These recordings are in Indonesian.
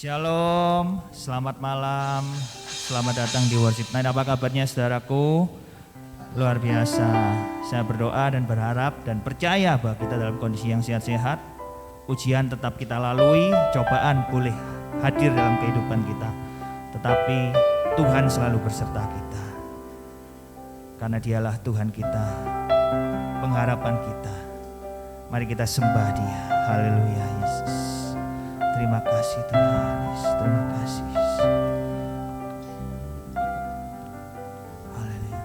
Shalom, selamat malam, selamat datang di Worship Night. Apa kabarnya saudaraku? Luar biasa. Saya berdoa dan berharap dan percaya bahwa kita dalam kondisi yang sehat-sehat. Ujian tetap kita lalui, cobaan boleh hadir dalam kehidupan kita. Tetapi Tuhan selalu berserta kita. Karena Dialah Tuhan kita, pengharapan kita. Mari kita sembah Dia. Haleluya Yesus. Terima kasih Tuhan Yesus. Terima kasih Yesus. Haleluya.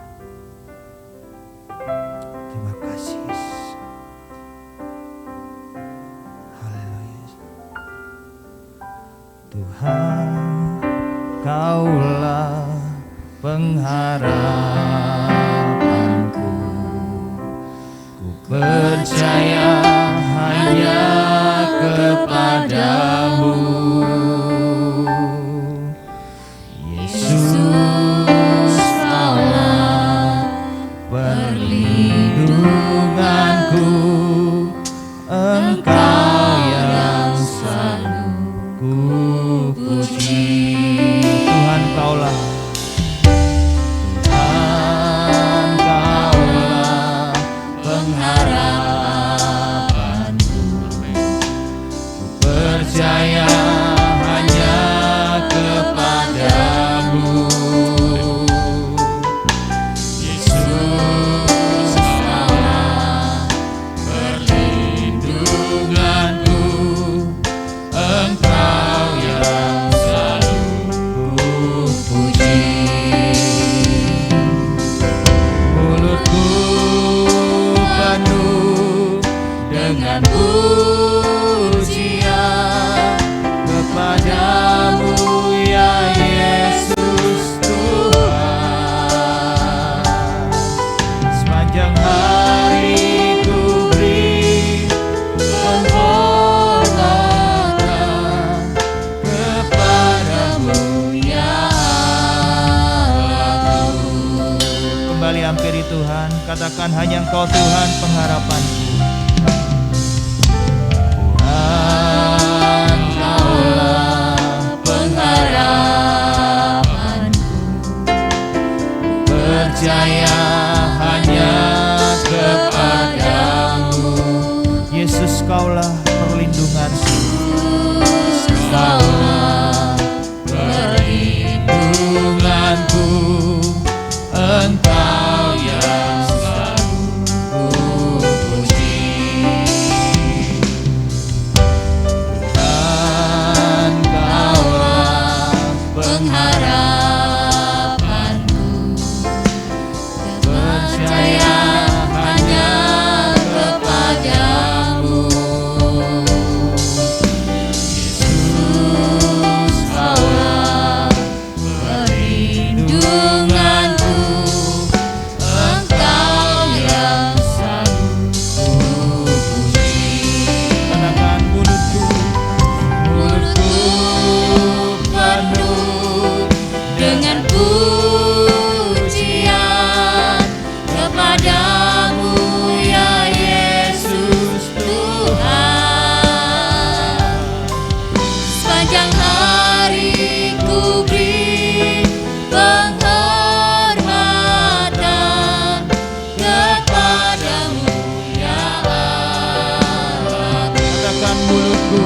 Terima kasih Yesus. Haleluya. Tuhan, Kaulah pengharapanku. Ku percaya hanya kepadamu, Yesus, Kaulah perlindunganku, Engkau yang selalu ku puji. Tuhan Kaulah, Tuhan Kaulah pengharapanku. Percaya hanya kepadamu, Yesus, Kaulah perlindunganku, Engkau yang selalu ku puji. Mulutku penuh dengan pujian kepadamu ya Yesus Tuhan. Sepanjang hari ku beri penghormatan kepadamu ya Allahku. Kembali hampiri Tuhan, katakan hanya Engkau Tuhan pengharapanku. Tuhan, Kaulah pengharapanku. Percaya hanya kepadamu, Yesus, Kaulah perlindunganku. Kaulah perlindunganku, Engkau yang selalu ku puji. Tuhan, Kaulah pengharapanku. Percaya hanya kepadamu, Yesus, Kaulah perlindunganku, Engkau yang selalu ku puji. Katakan mulutku penuh dengan pujian kepadamu ya Yesus Tuhan. Sepanjang hari ku beri penghormatan kepadamu ya Allah. Katakan mulutku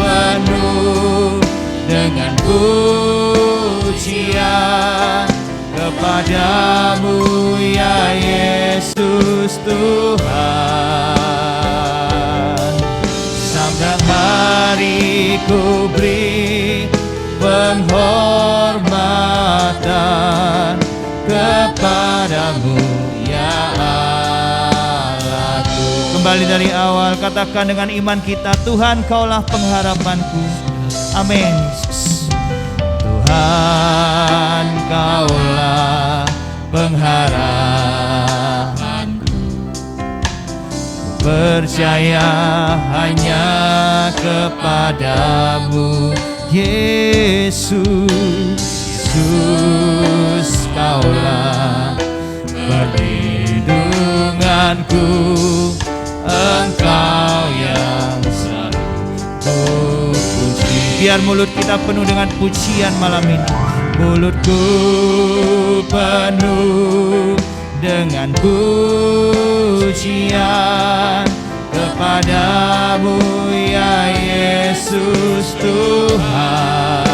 penuh dengan pujian kepadamu ya Yesus Tuhan. Sepanjang hari ku beri penghormatan kepadamu ya Allahku. Kembali dari awal, katakan dengan iman kita, Tuhan Kaulah pengharapanku. Amin. Tuhan Kaulah pengharapanku. Percaya hanya kepadamu, Yesus. Yesus, Kaulah perlindunganku, Engkau yang Biar mulut kita penuh dengan pujian malam ini. Mulutku penuh dengan pujian kepadamu ya Yesus Tuhan.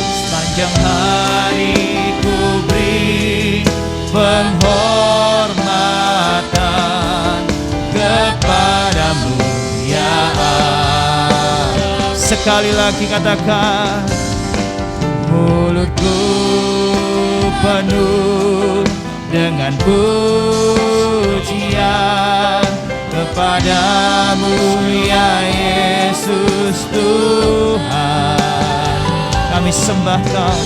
Sepanjang hari ku beri penghormatan kepadamu ya Allah. Sekali lagi katakan, mulutku penuh dengan pujian kepadamu ya Yesus Tuhan. Kami sembah Kau,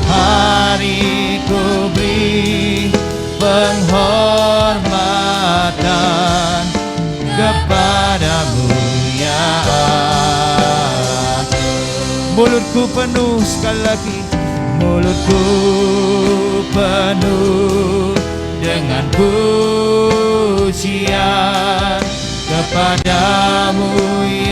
hari ku beri penghormatan kepadamu ya Allah. Mulutku penuh, sekali lagi, mulutku penuh dengan pujian kepadamu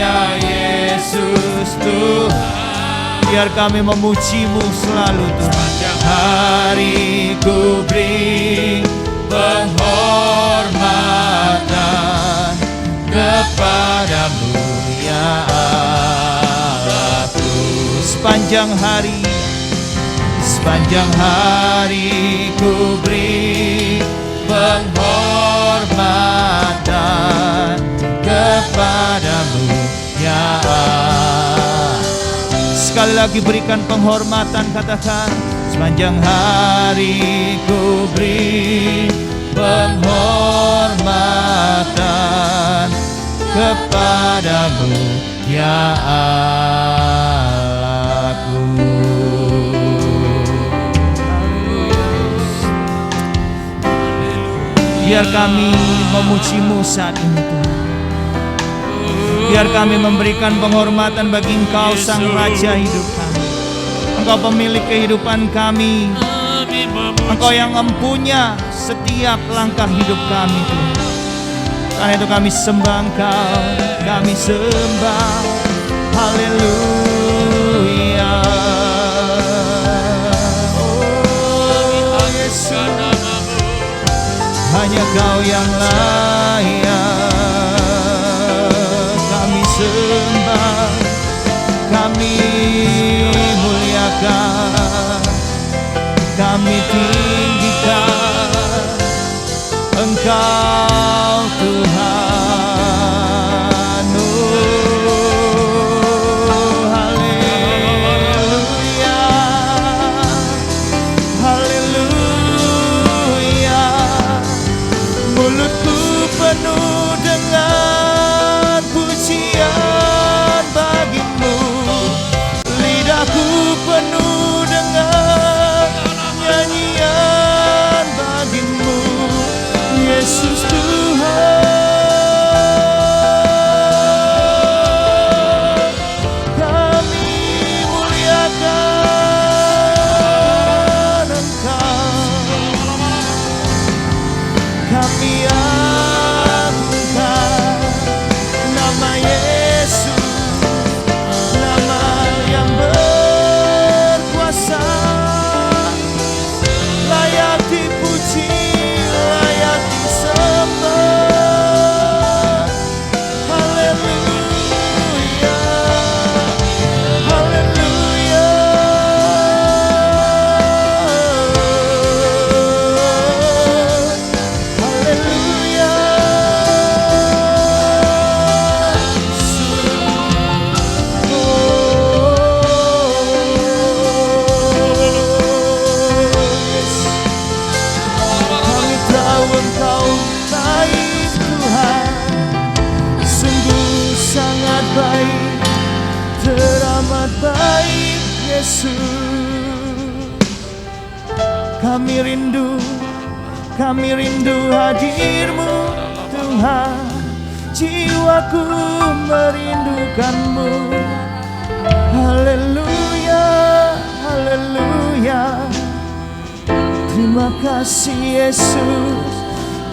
ya Yesus Tuhan. Biar kami memuji-Mu selalu Tuhan. Hari ku beri penghormatan kepadamu ya Allahku. Sepanjang hari ku beri penghormatan kepadamu ya Allah. Sekali lagi berikan penghormatan, katakan, sepanjang hari ku beri penghormatan kepadamu ya Allahku. Biar kami memuji-Mu saat ini Tuhan. Biar kami memberikan penghormatan bagi Engkau Sang Raja hidup kami. Engkau pemilik kehidupan kami. Engkau yang mempunyai setiap langkah hidup kami Tuhan. Karena itu kami sembah Engkau, kami sembah. Haleluya. Oh Yesus, hanya Kau yang layak. Kami sembah, kami muliakan, kami tinggikan Engkau Tuhan. Oh haleluya, haleluya. Mulutku penuh dengan pujian bagi-Mu, lidahku penuh dengan nyanyian bagi-Mu, Yesus Tuhan. Kami muliakan Engkau, kami agungkan nama Yesus, nama yang berkuasa, layak dipuji, layak disembah. Haleluya, haleluya. Haleluya. Kami tahu Engkau baik Tuhan, sungguh sangat baik, teramat baik Yesus. Kami rindu hadir-Mu Tuhan, jiwaku merindukan-Mu. Haleluya, haleluya. Terima kasih Yesus,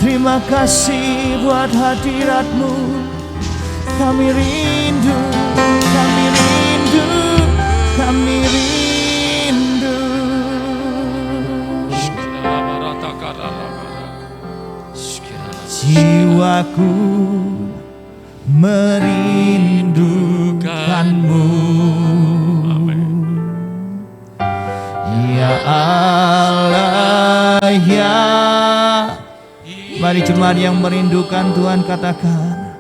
terima kasih buat hadirat-Mu. Kami rindu jiwaku merindukanmu. Ya Allah, ya. Mari jemaat yang merindukan Tuhan katakan,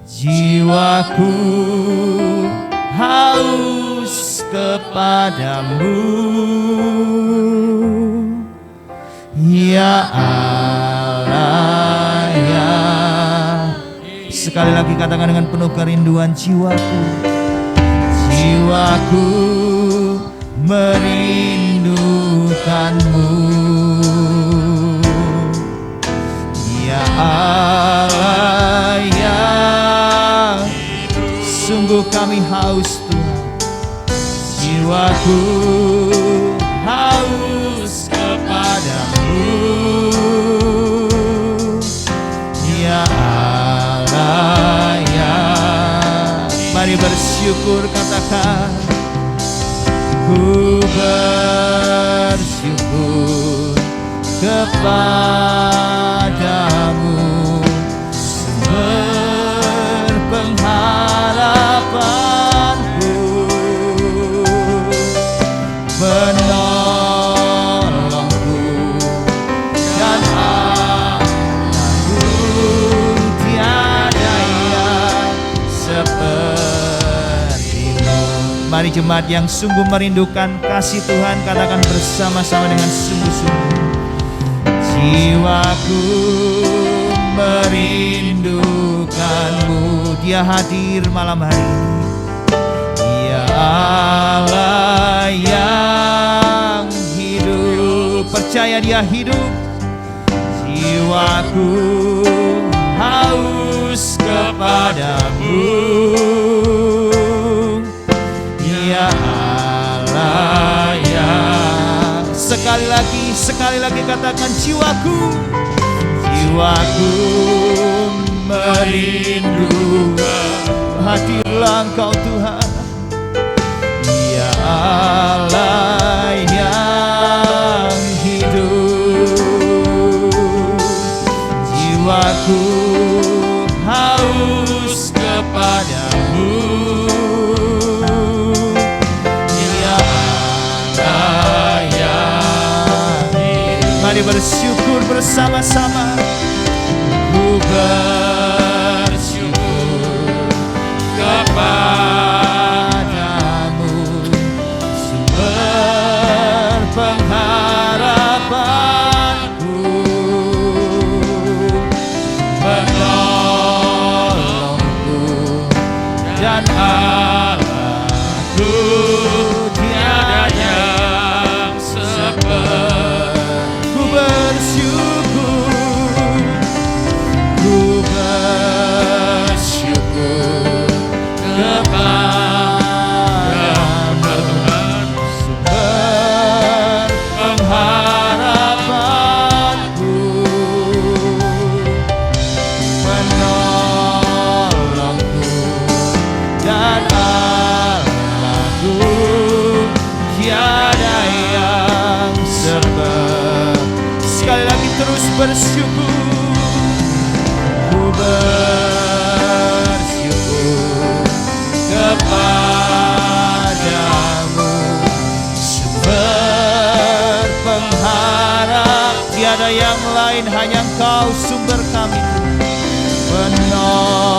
jiwaku haus kepadamu. Ya Allah, ya. Sekali lagi katakan dengan penuh kerinduan, jiwaku, jiwaku merindukanmu. Ya Allah, ya. Sungguh kami haus Tuhan, jiwaku haus kepadamu. Ya Allah, ya. Mari bersyukur, katakan, ku bersyukur kepadamu, sumber pengharapanku, penolongku dan Allahku, tiada yang sepertimu. Mari jemaat yang sungguh merindukan kasih Tuhan, katakan bersama-sama dengan sungguh-sungguh, jiwaku merindukanmu. Dia hadir malam hari ini. Ya Allah yang hidup, percaya Dia hidup. Jiwaku haus kepadamu. Ya Allah ya. Sekali lagi katakan, jiwaku, jiwaku merindukan. Hadirlah Engkau Tuhan. Ya Allah yang hidup, jiwaku haus kepadamu. Ya Allah yang hidup. Mari bersyukur bersama-sama. Ku bersyukur kepadamu, sumber pengharapanku, penolongku dan Allahku, tiada yang seperti. Ku bersyukur, ku bersyukur kepadamu, sumber pengharapanku, penolongku dan Allahku, tiada yang seperti. Sekali lagi terus bersyukur. Ku bersyukur kepadamu, sumber pengharap. Tiada yang lain, hanya Engkau sumber kami, penolongku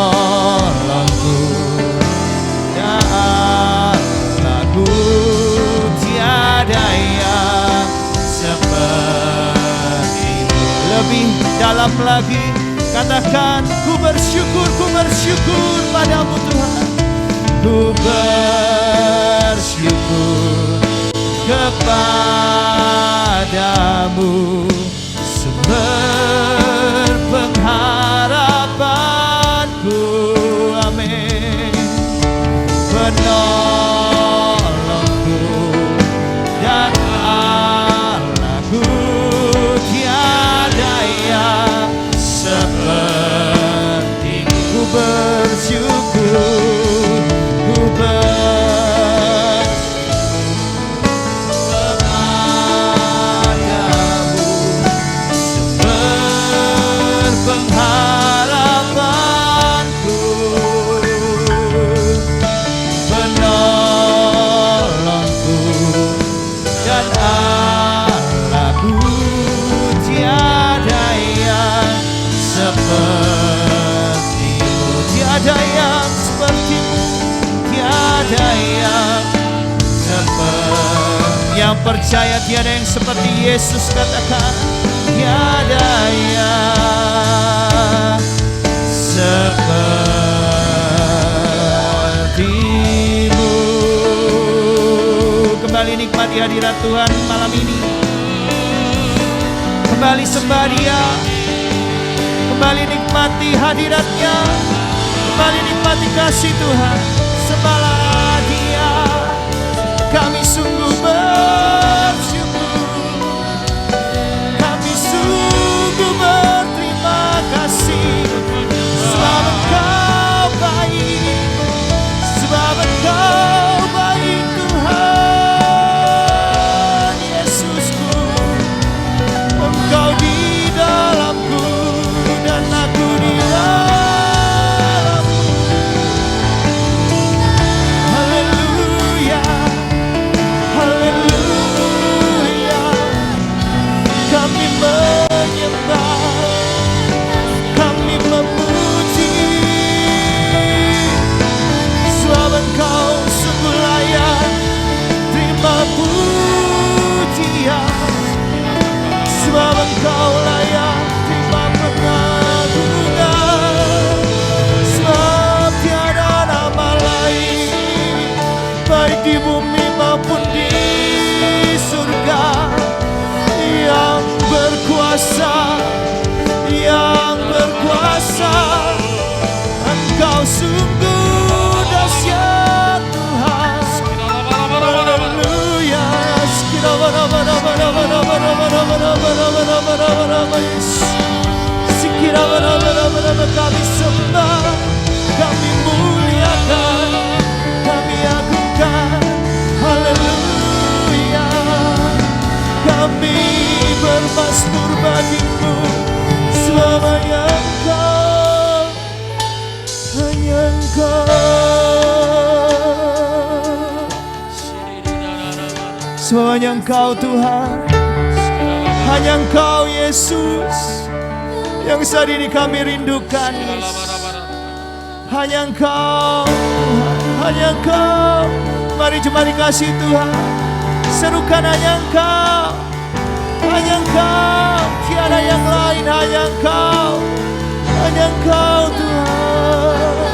dan Allahku, tiada yang sepertimu. Lebih dalam lagi, katakan, ku bersyukur padamu Tuhan. Ku bersyukur kepadamu, sumber pengharapanku. Amin. Penolongku dan Allahku, tiada yang seperti. Ku bersyukur, ku bersyukur kepadamu, tiada yang sepertimu, tiada yang seperti. Yang percaya tiada yang seperti Yesus, katakan tiada yang sepertimu. Kembali nikmati hadirat Tuhan malam ini. Kembali sembah Dia, kembali nikmati hadirat-Nya, kembali nikmati kasih Tuhan. Sembahlah Dia, kami sungguh bersyukur, kami sungguh berterima kasih. Sebab Engkau baik, sebab Engkau baik Tuhan Yesusku. Engkau di dalamku dan aku di dalammu. Haleluya, haleluya. Kami menyembah, kami memuji. Sebab Engkau sungguh layak terima pujian. Sebab Engkau layak terima pengagungan. Sebab tiada nama lain, baik di bumi maupun di surga, yang berkuasa, yang berkuasa. Engkau sungguh dahsyat Tuhan. Haleluya. Kami sembah, kami muliakan, kami agungkan. Haleluya. Kami bermasmur bagimu. Sebab hanya Engkau, hanya Engkau. Sebab hanya Engkau Tuhan, hanya Engkau Yesus yang saat ini kami rindukan, Yesus. Hanya Engkau Tuhan, hanya Engkau. Mari jemaat dikasih Tuhan, serukan hanya Engkau, hanya Engkau. Tiada yang lain, hanya Engkau, hanya Engkau Tuhan.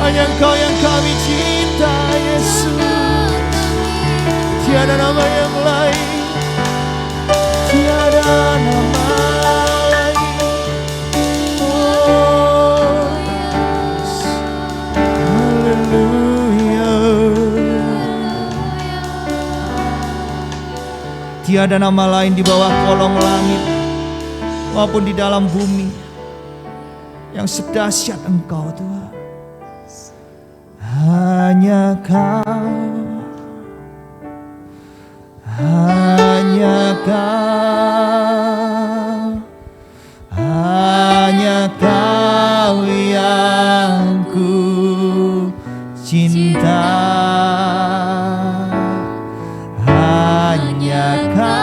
Hanya Engkau yang kami cinta, Yesus. Tiada nama yang lain, tiada nama lain. Oh, yes. Haleluya. Tiada nama lain di bawah kolong langit maupun di dalam bumi yang sedahsyat Engkau Tuhan. Hanya Kau, hanya Kau, hanya Kau yang ku cinta. Hanya Kau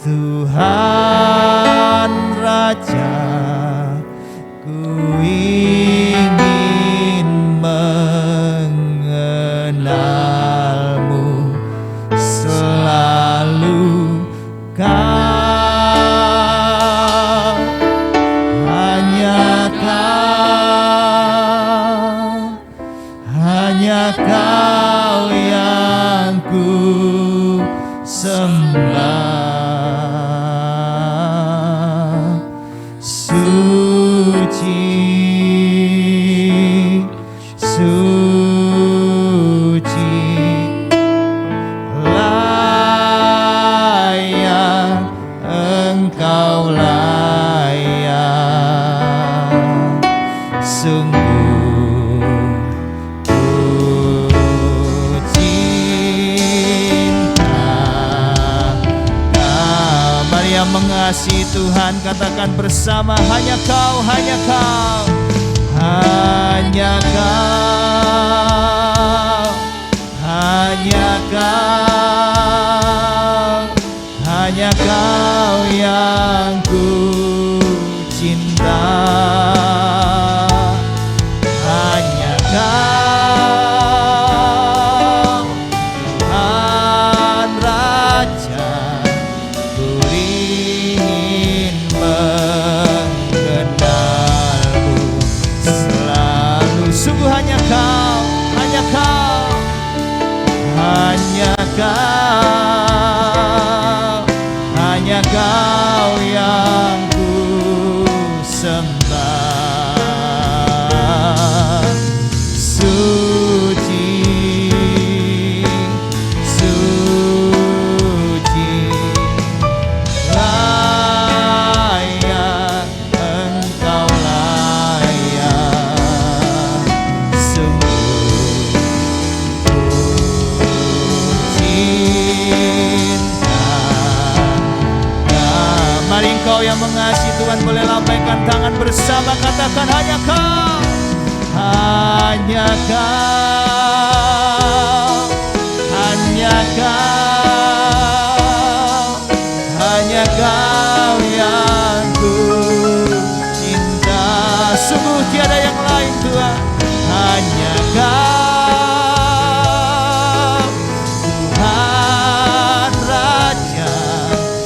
Tuhan Raja, ku ingin mengenalmu selalu. Kau, hanya Kau, hanya Kau yang ku sembah. Suci, suci, layak Engkau, layak. Sungguh ku cinta Kau. Mari yang mengasihi Tuhan katakan bersama, hanya Kau, hanya Kau, hanya Kau, hanya Kau, hanya Kau yang ku cinta. lambaikan tangan bersama, katakan hanya Kau, hanya Kau, hanya Kau, hanya Kau yang ku cinta. Sungguh tiada yang lain Tuhan, hanya Kau Tuhan Raja,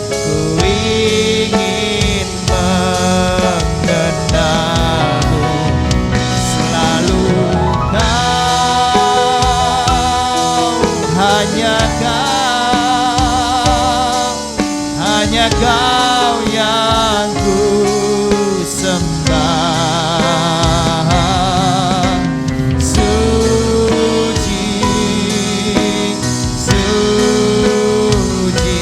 ku ingin mengenalmu selalu. Kau, hanya Kau, hanya Kau yang ku sembah. Suci, suci,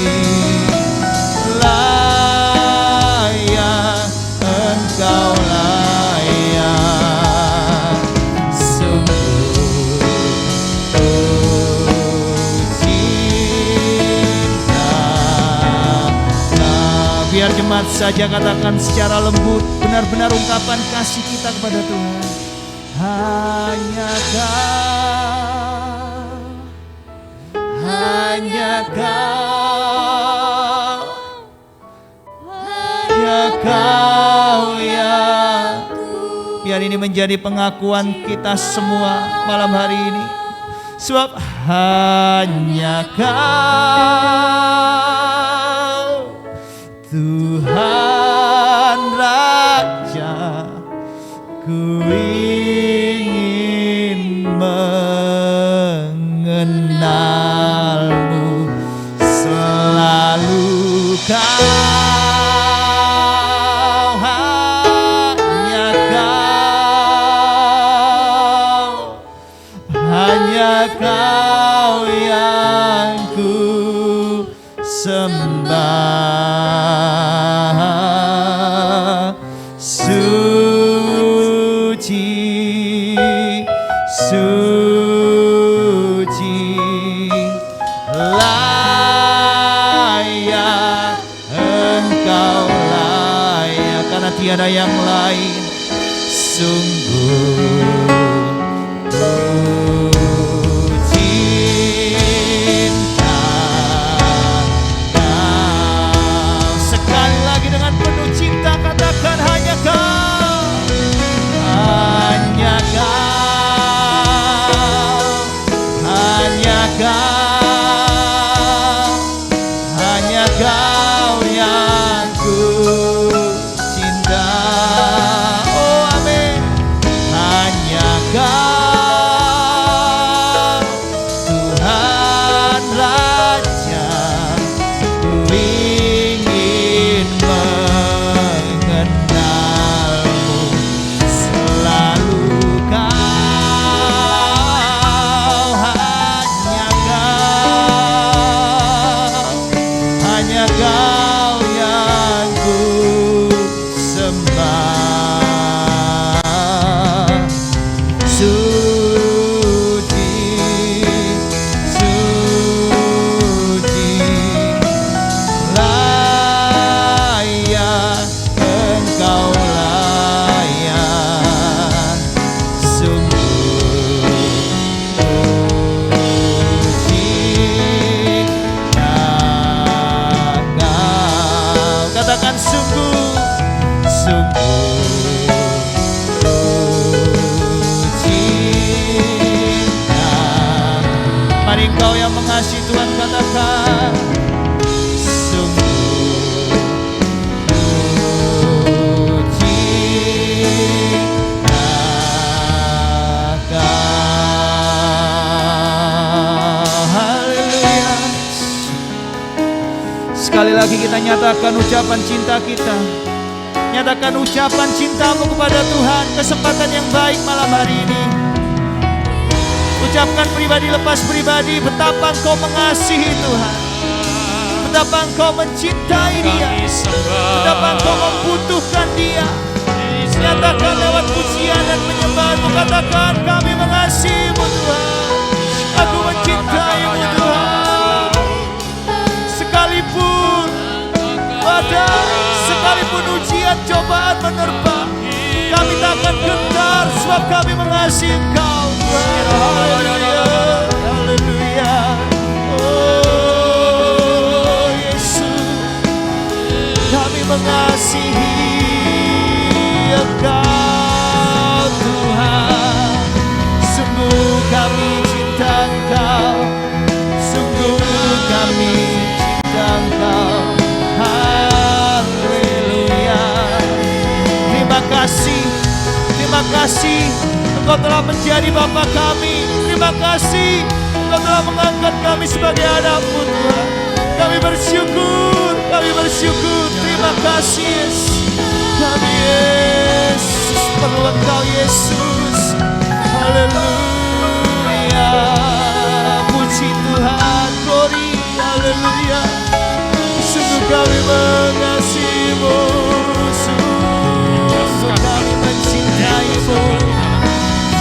layak Engkau layak. Sungguh ku cinta Kau. Biar jemaat saja katakan secara lembut, benar-benar ungkapan kasih kita kepada Tuhan. Hanya Kau, hanya Kau, hanya Kau yang. Biar ini menjadi pengakuan kita semua malam hari ini. Sebab hanya Kau Tuhan Raja, ku ingin mengenalmu selalu. Kau, hanya Kau, hanya Kau yang ku sembah. Suci, suci, layak Engkau layak, karena tiada yang lain. Sungguh ku cinta Kau. Sekali lagi dengan penuh cinta katakan hanya Kau, hanya Kau, hanya Kau, hanya Kau yang ku cinta. Oh amin. Hanya Kau Tuhan Raja, ku ingin mengenalmu selalu. Kau, hanya Kau, hanya Kau yang ku sembah. Suci, suci, layak Engkau layak. Sungguh ku cinta Kau. Katakan sungguh, sungguh ku cinta. Mari engkau yang mengasihi Tuhan katakan, sungguh ku cinta Kau. Haleluya. Sekali lagi kita nyatakan ucapan cinta kita. Nyatakan ucapan cintamu kepada Tuhan. Kesempatan yang baik malam hari ini. Ucapkan pribadi lepas pribadi betapa engkau mengasihi Tuhan, betapa engkau mencintai Dia, betapa engkau membutuhkan Dia. Nyatakan lewat pujian dan penyembahanmu, katakan kami mengasihimu Tuhan, aku mencintaimu Tuhan. Sekalipun badai, sekalipun ujian cobaan menerpa. Kami tak akan gentar sebab kami mengasihi Engkau. Haleluya, haleluya. Oh Yesus, kami mengasihi Engkau Tuhan. Sungguh kami cinta Engkau, sungguh kami cinta Engkau. Haleluya. Terima kasih, terima kasih Engkau telah menjadi Bapa kami. Terima kasih Engkau telah mengangkat kami sebagai anak-Mu Tuhan. Kami bersyukur, kami bersyukur. Terima kasih Yesus. Kami Yesus perlu Engkau Yesus. Haleluya. Puji Tuhan, glory, haleluya. Sungguh kami mengasihi-Mu, sungguh kami mencintai-Mu.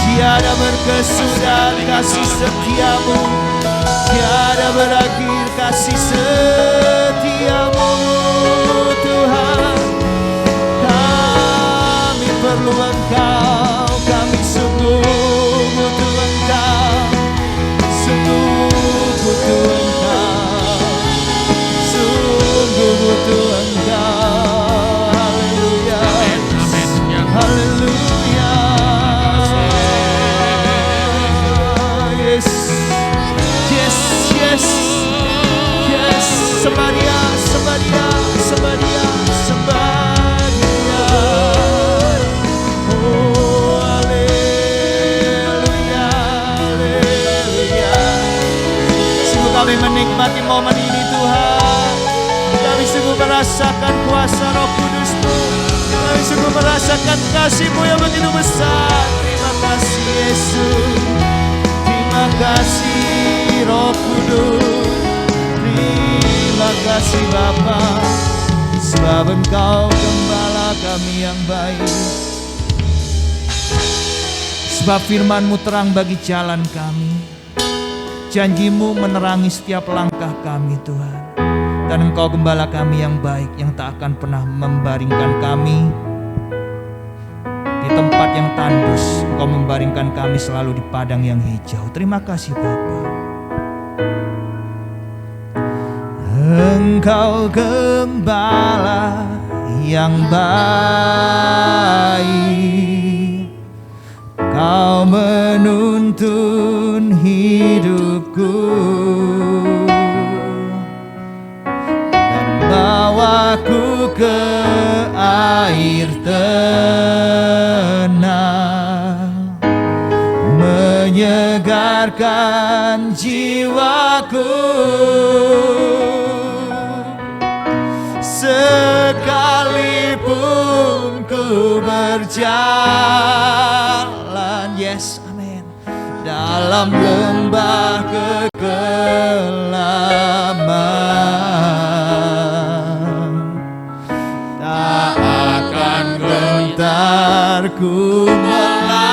Tiada berkesudahan kasih setia-Mu, tiada berakhir kasih setia-Mu Tuhan. Kami perlu Engkau, kami sungguh butuh Engkau, sungguh butuh Engkau, sungguh butuh Engkau. Haleluya, haleluya. Yes, yes, yes, yes. Semaria, Semaria, Semaria, Semaria. Oh, haleluya, haleluya. Sungguh kami menikmati momen ini Tuhan. Kami sungguh merasakan kuasa Roh Kudus-Mu. Kami sungguh merasakan kasih-Mu yang begitu besar. Terima kasih Yesus. Terima kasih Roh Kudus. Terima kasih Bapa, sebab Engkau gembala kami yang baik. Sebab firman-Mu terang bagi jalan kami, janji-Mu menerangi setiap langkah kami Tuhan. Dan Engkau gembala kami yang baik, yang tak akan pernah membaringkan kami di tempat yang tandus. Engkau membaringkan kami selalu di padang yang hijau. Terima kasih Bapa. Engkau gembala yang baik, Kau menuntun hidupku dan bawaku ke air tenang, menyegarkan jiwaku. Sekalipun ku berjalan, yes, amin, dalam lembah kekelaman, tak akan gentar ku melangkah,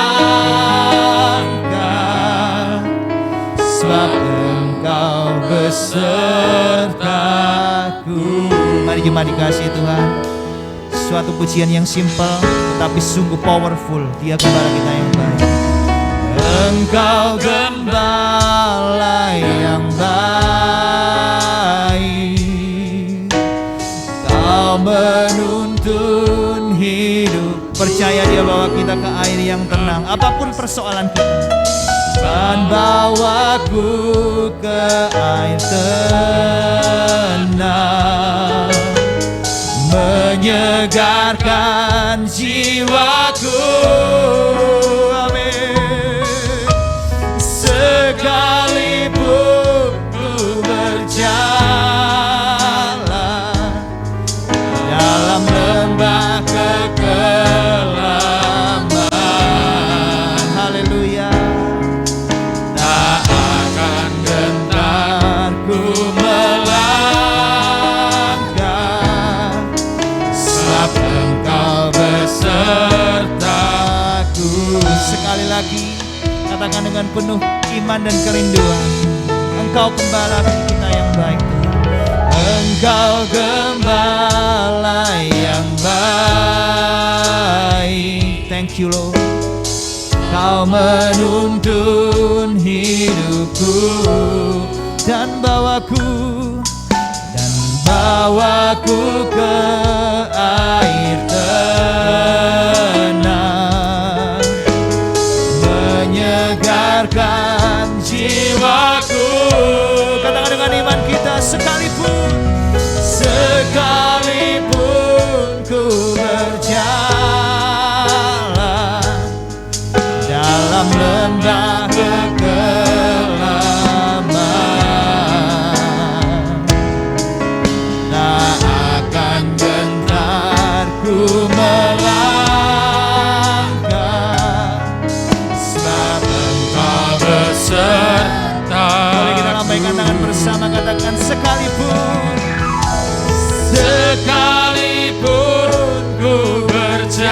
sebab Engkau besertaku. Mari jemaat dikasihi Tuhan, suatu pujian yang simple tetapi sungguh powerful. Dia gembala kita yang baik. Engkau gembala yang baik, Kau menuntun hidup. Percaya Dia bawa kita ke air yang tenang, apapun persoalan kita. Dan bawaku ke air tenang, menyegarkan jiwaku. Amin. Sekalipun ku berjalan dalam lembah kekelaman, haleluya, tak akan gentar ku melangkah, sebab Engkau besertaku. Sekali lagi katakan dengan penuh iman dan kerinduan, Engkau gembala kita yang baik Tuhan. Engkau gembala yang baik, thank you Lord. Kau menuntun hidupku dan bawaku ke air tenang, menyegarkan jiwaku. Katakan dengan iman kita, sekalipun ku berjalan dalam lembah kekelaman, tak akan gentar ku melangkah, sebab Engkau beserta. Boleh kita lambaikan tangan bersama, katakan sekalipun ku berjalan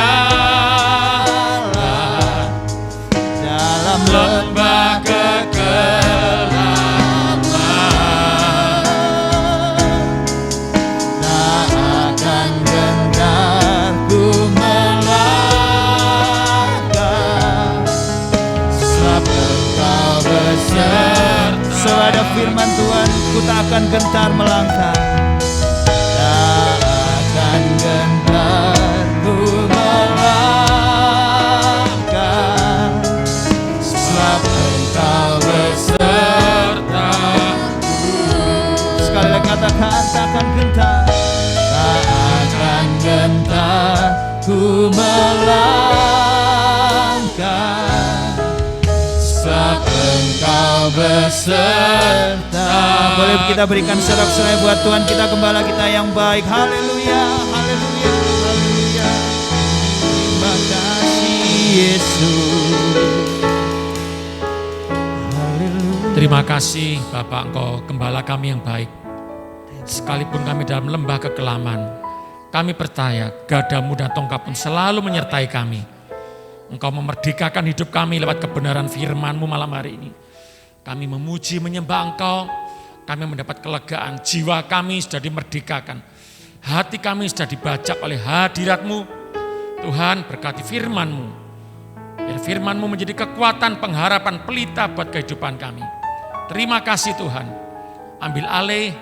dalam lembah kekelaman, tak akan gentar ku melangkah, sebab Engkau beserta. Selada firman Tuhan, ku tak akan gentar melangkah, tak akan gentar ku melangkah, sebab Engkau beserta. Sekali lagi katakan, tak akan gentar, tak akan gentar ku melangkah, sebab Engkau beserta. Boleh kita berikan sorak-sorai buat Tuhan kita, gembala kita yang baik. Haleluya, haleluya, haleluya. Terima kasih Yesus. Haleluya. Terima kasih Bapak, Engkau gembala kami yang baik. Sekalipun kami dalam lembah kekelaman, kami percaya gadamu dan tongkat pun selalu menyertai kami. Engkau memerdekakan hidup kami lewat kebenaran firman-Mu malam hari ini. Kami memuji, menyembah Engkau, kami mendapat kelegaan, jiwa kami sudah dimerdekakan. Hati kami sudah dibajak oleh hadirat-Mu. Tuhan, berkati firman-Mu. Biar firman-Mu menjadi kekuatan, pengharapan, pelita buat kehidupan kami. Terima kasih Tuhan. Ambil alih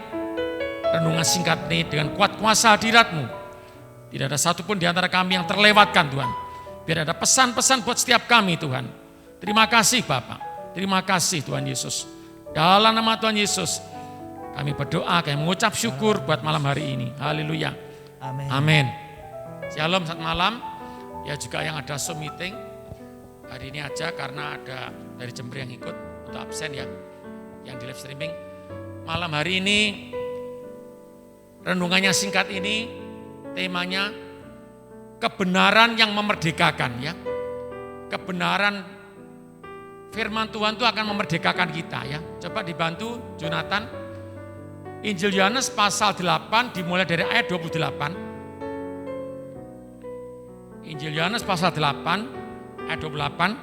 renungan singkat ini dengan kuat kuasa hadirat-Mu. Tidak ada satupun di antara kami yang terlewatkan Tuhan. Biar ada pesan-pesan buat setiap kami Tuhan. Terima kasih Bapak. Terima kasih Tuhan Yesus. Dalam nama Tuhan Yesus, kami berdoa, kami mengucap syukur buat malam hari ini. Haleluya. Amin. Amin. Shalom, selamat malam. Ya juga yang ada Zoom meeting. Hari ini aja karena ada dari Jember yang ikut untuk absen ya. Yang di live streaming. Malam hari ini, renungannya singkat ini, temanya kebenaran yang memerdekakan ya. Kebenaran firman Tuhan itu akan memerdekakan kita ya. Coba dibantu Jonathan. Injil Yohanes pasal 8 dimulai dari ayat 28. Injil Yohanes pasal 8 ayat 28.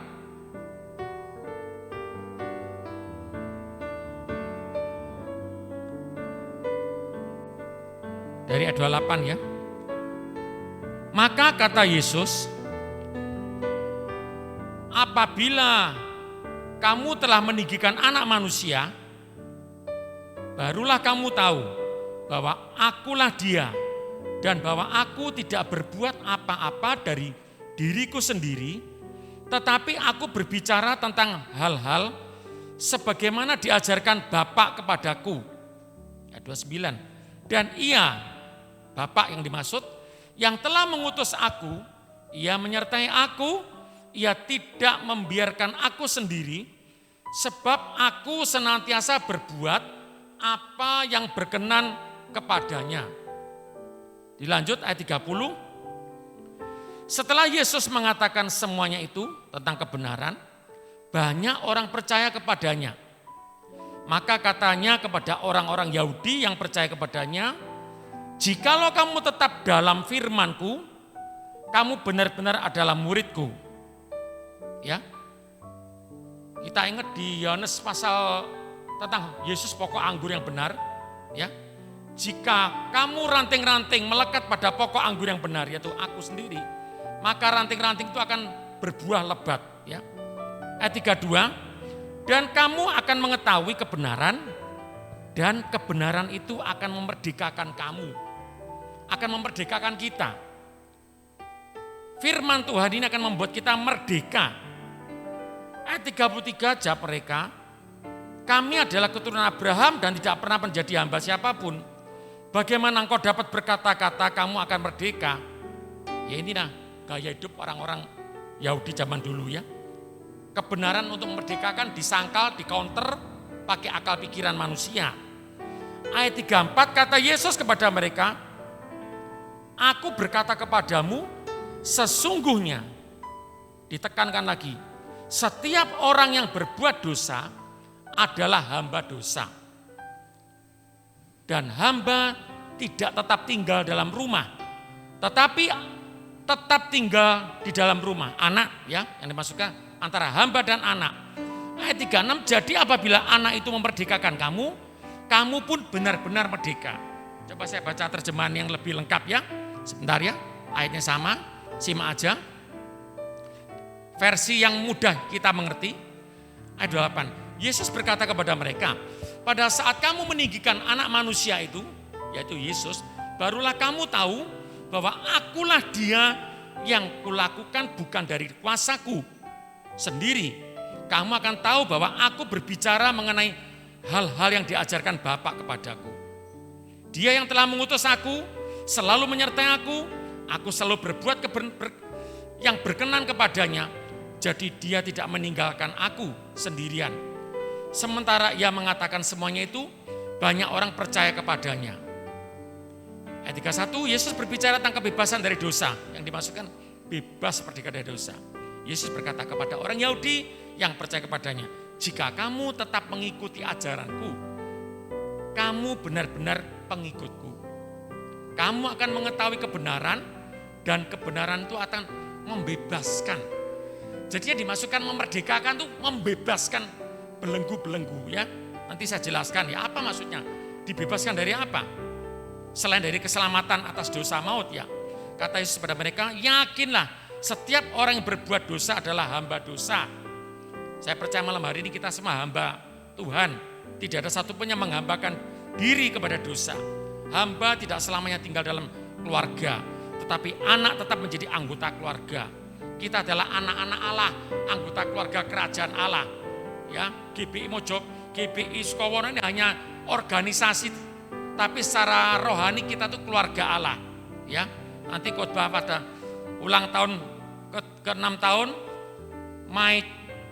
Dari ayat 28 ya. Maka kata Yesus, apabila kamu telah meninggikan anak manusia, barulah kamu tahu bahwa akulah dia dan bahwa aku tidak berbuat apa-apa dari diriku sendiri, tetapi aku berbicara tentang hal-hal sebagaimana diajarkan Bapa kepadaku. Ayat 29. Dan ia, Bapa yang dimaksud, yang telah mengutus aku, ia menyertai aku, ia tidak membiarkan aku sendiri, sebab aku senantiasa berbuat apa yang berkenan kepadanya. Dilanjut ayat 30. Setelah Yesus mengatakan semuanya itu tentang kebenaran, banyak orang percaya kepadanya. Maka katanya kepada orang-orang Yahudi yang percaya kepadanya, jikalau kamu tetap dalam firman-Ku, kamu benar-benar adalah murid-Ku. Ya, kita ingat di Yohanes pasal tentang Yesus pokok anggur yang benar. Ya, jika kamu ranting-ranting melekat pada pokok anggur yang benar, yaitu aku sendiri, maka ranting-ranting itu akan berbuah lebat. Ya. Ayat 32, dan kamu akan mengetahui kebenaran, dan kebenaran itu akan memerdekakan kamu, akan memerdekakan kita. Firman Tuhan ini akan membuat kita merdeka. Ayat 33, jawab mereka, kami adalah keturunan Abraham dan tidak pernah menjadi hamba siapapun. Bagaimana engkau dapat berkata-kata kamu akan merdeka? Ya inilah gaya hidup orang-orang Yahudi zaman dulu ya. Kebenaran untuk memerdekakan disangkal, dicounter pakai akal pikiran manusia. Ayat 34, kata Yesus kepada mereka, aku berkata kepadamu, sesungguhnya, ditekankan lagi, setiap orang yang berbuat dosa adalah hamba dosa. Dan hamba tidak tetap tinggal dalam rumah, tetapi tetap tinggal di dalam rumah. Anak ya, yang dimaksudkan antara hamba dan anak. Ayat 36, jadi apabila anak itu memerdekakan kamu, kamu pun benar-benar merdeka. Coba saya baca terjemahan yang lebih lengkap ya. Sebentar ya, ayatnya sama, simak aja. Versi yang mudah kita mengerti. Ayat 28, Yesus berkata kepada mereka, pada saat kamu meninggikan anak manusia itu, yaitu Yesus, barulah kamu tahu bahwa akulah dia yang kulakukan bukan dari kuasaku sendiri. Kamu akan tahu bahwa aku berbicara mengenai hal-hal yang diajarkan Bapa kepadaku. Dia yang telah mengutus aku, selalu menyertai aku selalu berbuat yang berkenan kepadanya. Jadi dia tidak meninggalkan aku sendirian. Sementara ia mengatakan semuanya itu, banyak orang percaya kepadanya. Ayat 31, Yesus berbicara tentang kebebasan dari dosa. Yang dimaksudkan bebas merdeka dari dosa. Yesus berkata kepada orang Yahudi yang percaya kepadanya, jika kamu tetap mengikuti ajaranku, kamu benar-benar pengikutku. Kamu akan mengetahui kebenaran, dan kebenaran itu akan membebaskan. Jadi yang dimasukkan memerdekakan itu membebaskan belenggu-belenggu ya. Nanti saya jelaskan ya apa maksudnya. Dibebaskan dari apa? Selain dari keselamatan atas dosa maut ya. Kata Yesus kepada mereka, yakinlah setiap orang yang berbuat dosa adalah hamba dosa. Saya percaya malam hari ini kita semua hamba Tuhan. Tidak ada satupun yang menghambakan diri kepada dosa. Hamba tidak selamanya tinggal dalam keluarga, tetapi anak tetap menjadi anggota keluarga. Kita adalah anak-anak Allah, anggota keluarga kerajaan Allah. Ya, GBI Mojo, GBI Sukowono ini hanya organisasi, tapi secara rohani kita tuh keluarga Allah. Ya, nanti khotbah pada ulang tahun ke-6 tahun, my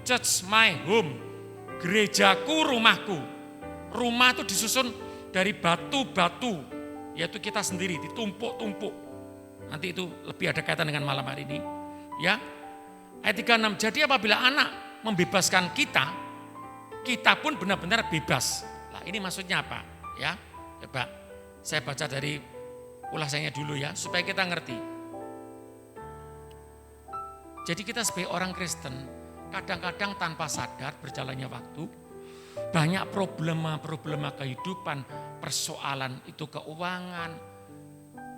church, my home, gerejaku, rumahku. Rumah itu disusun dari batu-batu, yaitu kita sendiri, ditumpuk-tumpuk. Nanti itu lebih ada kaitan dengan malam hari ini. Ya, ayat 36, jadi apabila anak membebaskan kita, kita pun benar-benar bebas. Nah ini maksudnya apa? Ya, coba saya baca dari ulasannya dulu ya, supaya kita ngerti. Jadi kita sebagai orang Kristen, kadang-kadang tanpa sadar berjalannya waktu, banyak problema kehidupan, persoalan itu keuangan,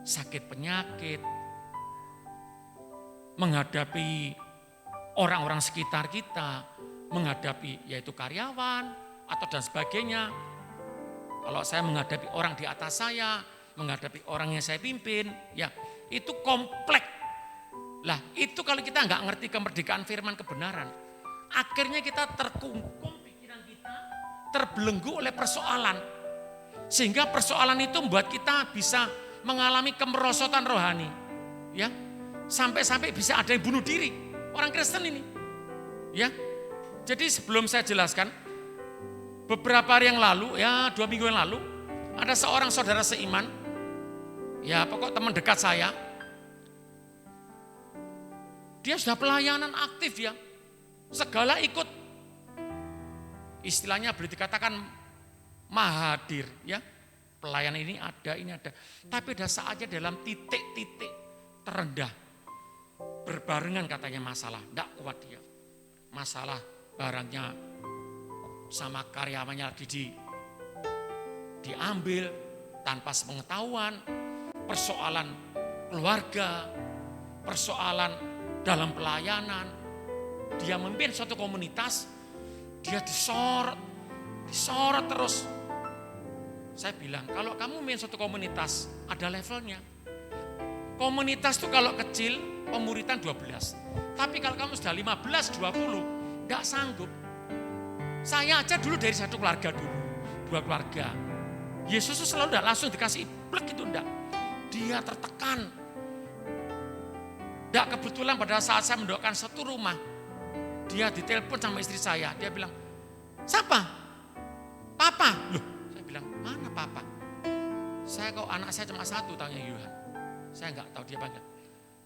sakit penyakit, menghadapi orang-orang sekitar kita, menghadapi yaitu karyawan atau dan sebagainya. Kalau saya menghadapi orang di atas saya, menghadapi orang yang saya pimpin, ya itu kompleks. Lah itu kalau kita nggak ngerti kemerdekaan firman kebenaran, akhirnya kita terkungkung pikiran kita, terbelenggu oleh persoalan. Sehingga persoalan itu membuat kita bisa mengalami kemerosotan rohani. Ya, sampai-sampai bisa ada yang bunuh diri, orang Kristen ini. Ya, jadi sebelum saya jelaskan, beberapa hari yang lalu, ya 2 minggu yang lalu, ada seorang saudara seiman, ya pokok teman dekat saya, dia sudah pelayanan aktif ya, segala ikut, istilahnya boleh dikatakan mahadir ya, pelayanan ini ada, tapi ada saatnya dalam titik-titik terendah, berbarengan katanya masalah, enggak kuat dia. Masalah barangnya sama karyawannya lagi diambil tanpa sepengetahuan, persoalan keluarga, persoalan dalam pelayanan. Dia memimpin suatu komunitas, dia disorot terus. Saya bilang, kalau kamu memimpin suatu komunitas, ada levelnya. Komunitas itu kalau kecil, pemuritan 12. Tapi kalau kamu sudah 15, 20, enggak sanggup. Saya aja dulu dari satu keluarga dulu, 2 keluarga. Yesus itu selalu enggak langsung dikasih plek itu enggak. Dia tertekan. Enggak kebetulan pada saat saya mendoakan satu rumah, dia ditelepon sama istri saya. Dia bilang, siapa? Papa. Loh, saya bilang, mana papa? Saya kok anak saya cuma satu, tanya Yohan. Saya enggak tahu dia panggil.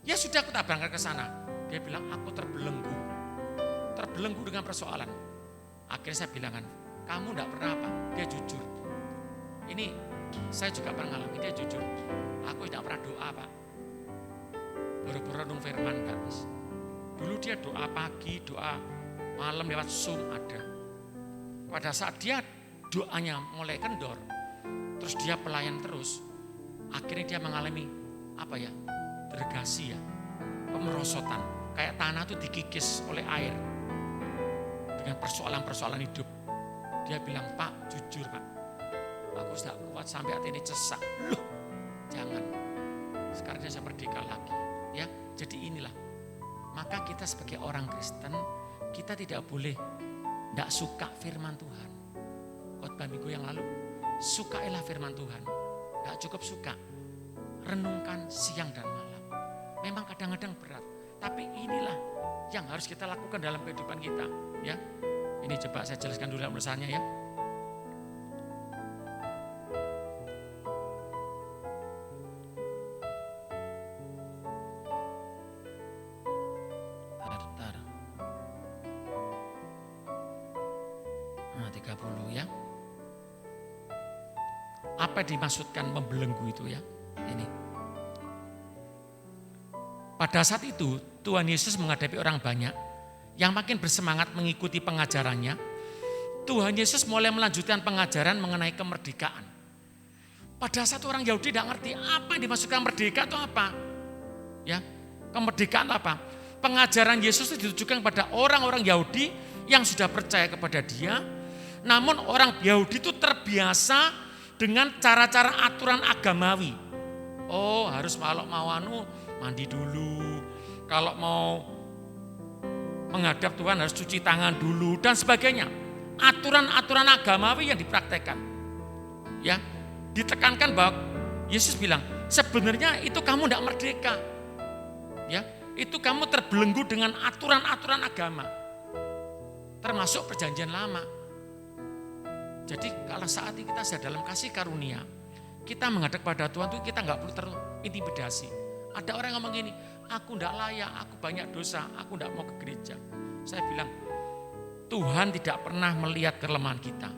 Ya sudah, aku tak berangkat ke sana. Dia bilang, aku terbelenggu dengan persoalan. Akhirnya saya bilangkan, kamu enggak pernah apa? Dia jujur. Ini saya juga pernah ngalami, dia jujur. Aku tidak pernah doa, Pak. Baru-baru renung firman, Kak. Dulu dia doa pagi, doa malam lewat Zoom ada. Pada saat dia doanya mulai kendor, terus dia pelayan terus, akhirnya dia mengalami deregasi ya, pemerosotan. Kayak tanah itu dikikis oleh air dengan persoalan-persoalan hidup. Dia bilang, Pak, jujur Pak, aku sudah kuat sampai hati ini cesak. Loh, jangan. Sekarang dia saya merdeka lagi. Ya, jadi inilah. Maka kita sebagai orang Kristen, kita tidak boleh tidak suka firman Tuhan. Khotbah minggu yang lalu, sukailah firman Tuhan. Tidak cukup suka, renungkan siang dan malam. Memang kadang-kadang berat, tapi inilah yang harus kita lakukan dalam kehidupan kita. Ya, ini coba saya jelaskan dulu dalam tulisannya ya. Bentar. 30 ya. Apa yang dimaksudkan membelenggu itu ya? Ini. Pada saat itu Tuhan Yesus menghadapi orang banyak yang makin bersemangat mengikuti pengajarannya. Tuhan Yesus mulai melanjutkan pengajaran mengenai kemerdekaan. Pada saat orang Yahudi tidak ngerti apa yang dimaksudkan merdeka itu apa. Ya, kemerdekaan apa? Pengajaran Yesus itu ditujukan kepada orang-orang Yahudi yang sudah percaya kepada Dia. Namun orang Yahudi itu terbiasa dengan cara-cara aturan agamawi. Oh, harus kalau mau mandi dulu. Kalau mau menghadap Tuhan harus cuci tangan dulu dan sebagainya. Aturan-aturan agamawi yang dipraktekkan. Ya, ditekankan bahwa Yesus bilang, sebenarnya itu kamu tidak merdeka. Ya, itu kamu terbelenggu dengan aturan-aturan agama. Termasuk perjanjian lama. Jadi kalau saat ini kita sedang dalam kasih karunia, kita menghadap pada Tuhan itu kita nggak perlu terintimidasi. Ada orang yang ngomong gini, aku tidak layak, aku banyak dosa, aku tidak mau ke gereja. Saya bilang, Tuhan tidak pernah melihat kelemahan kita.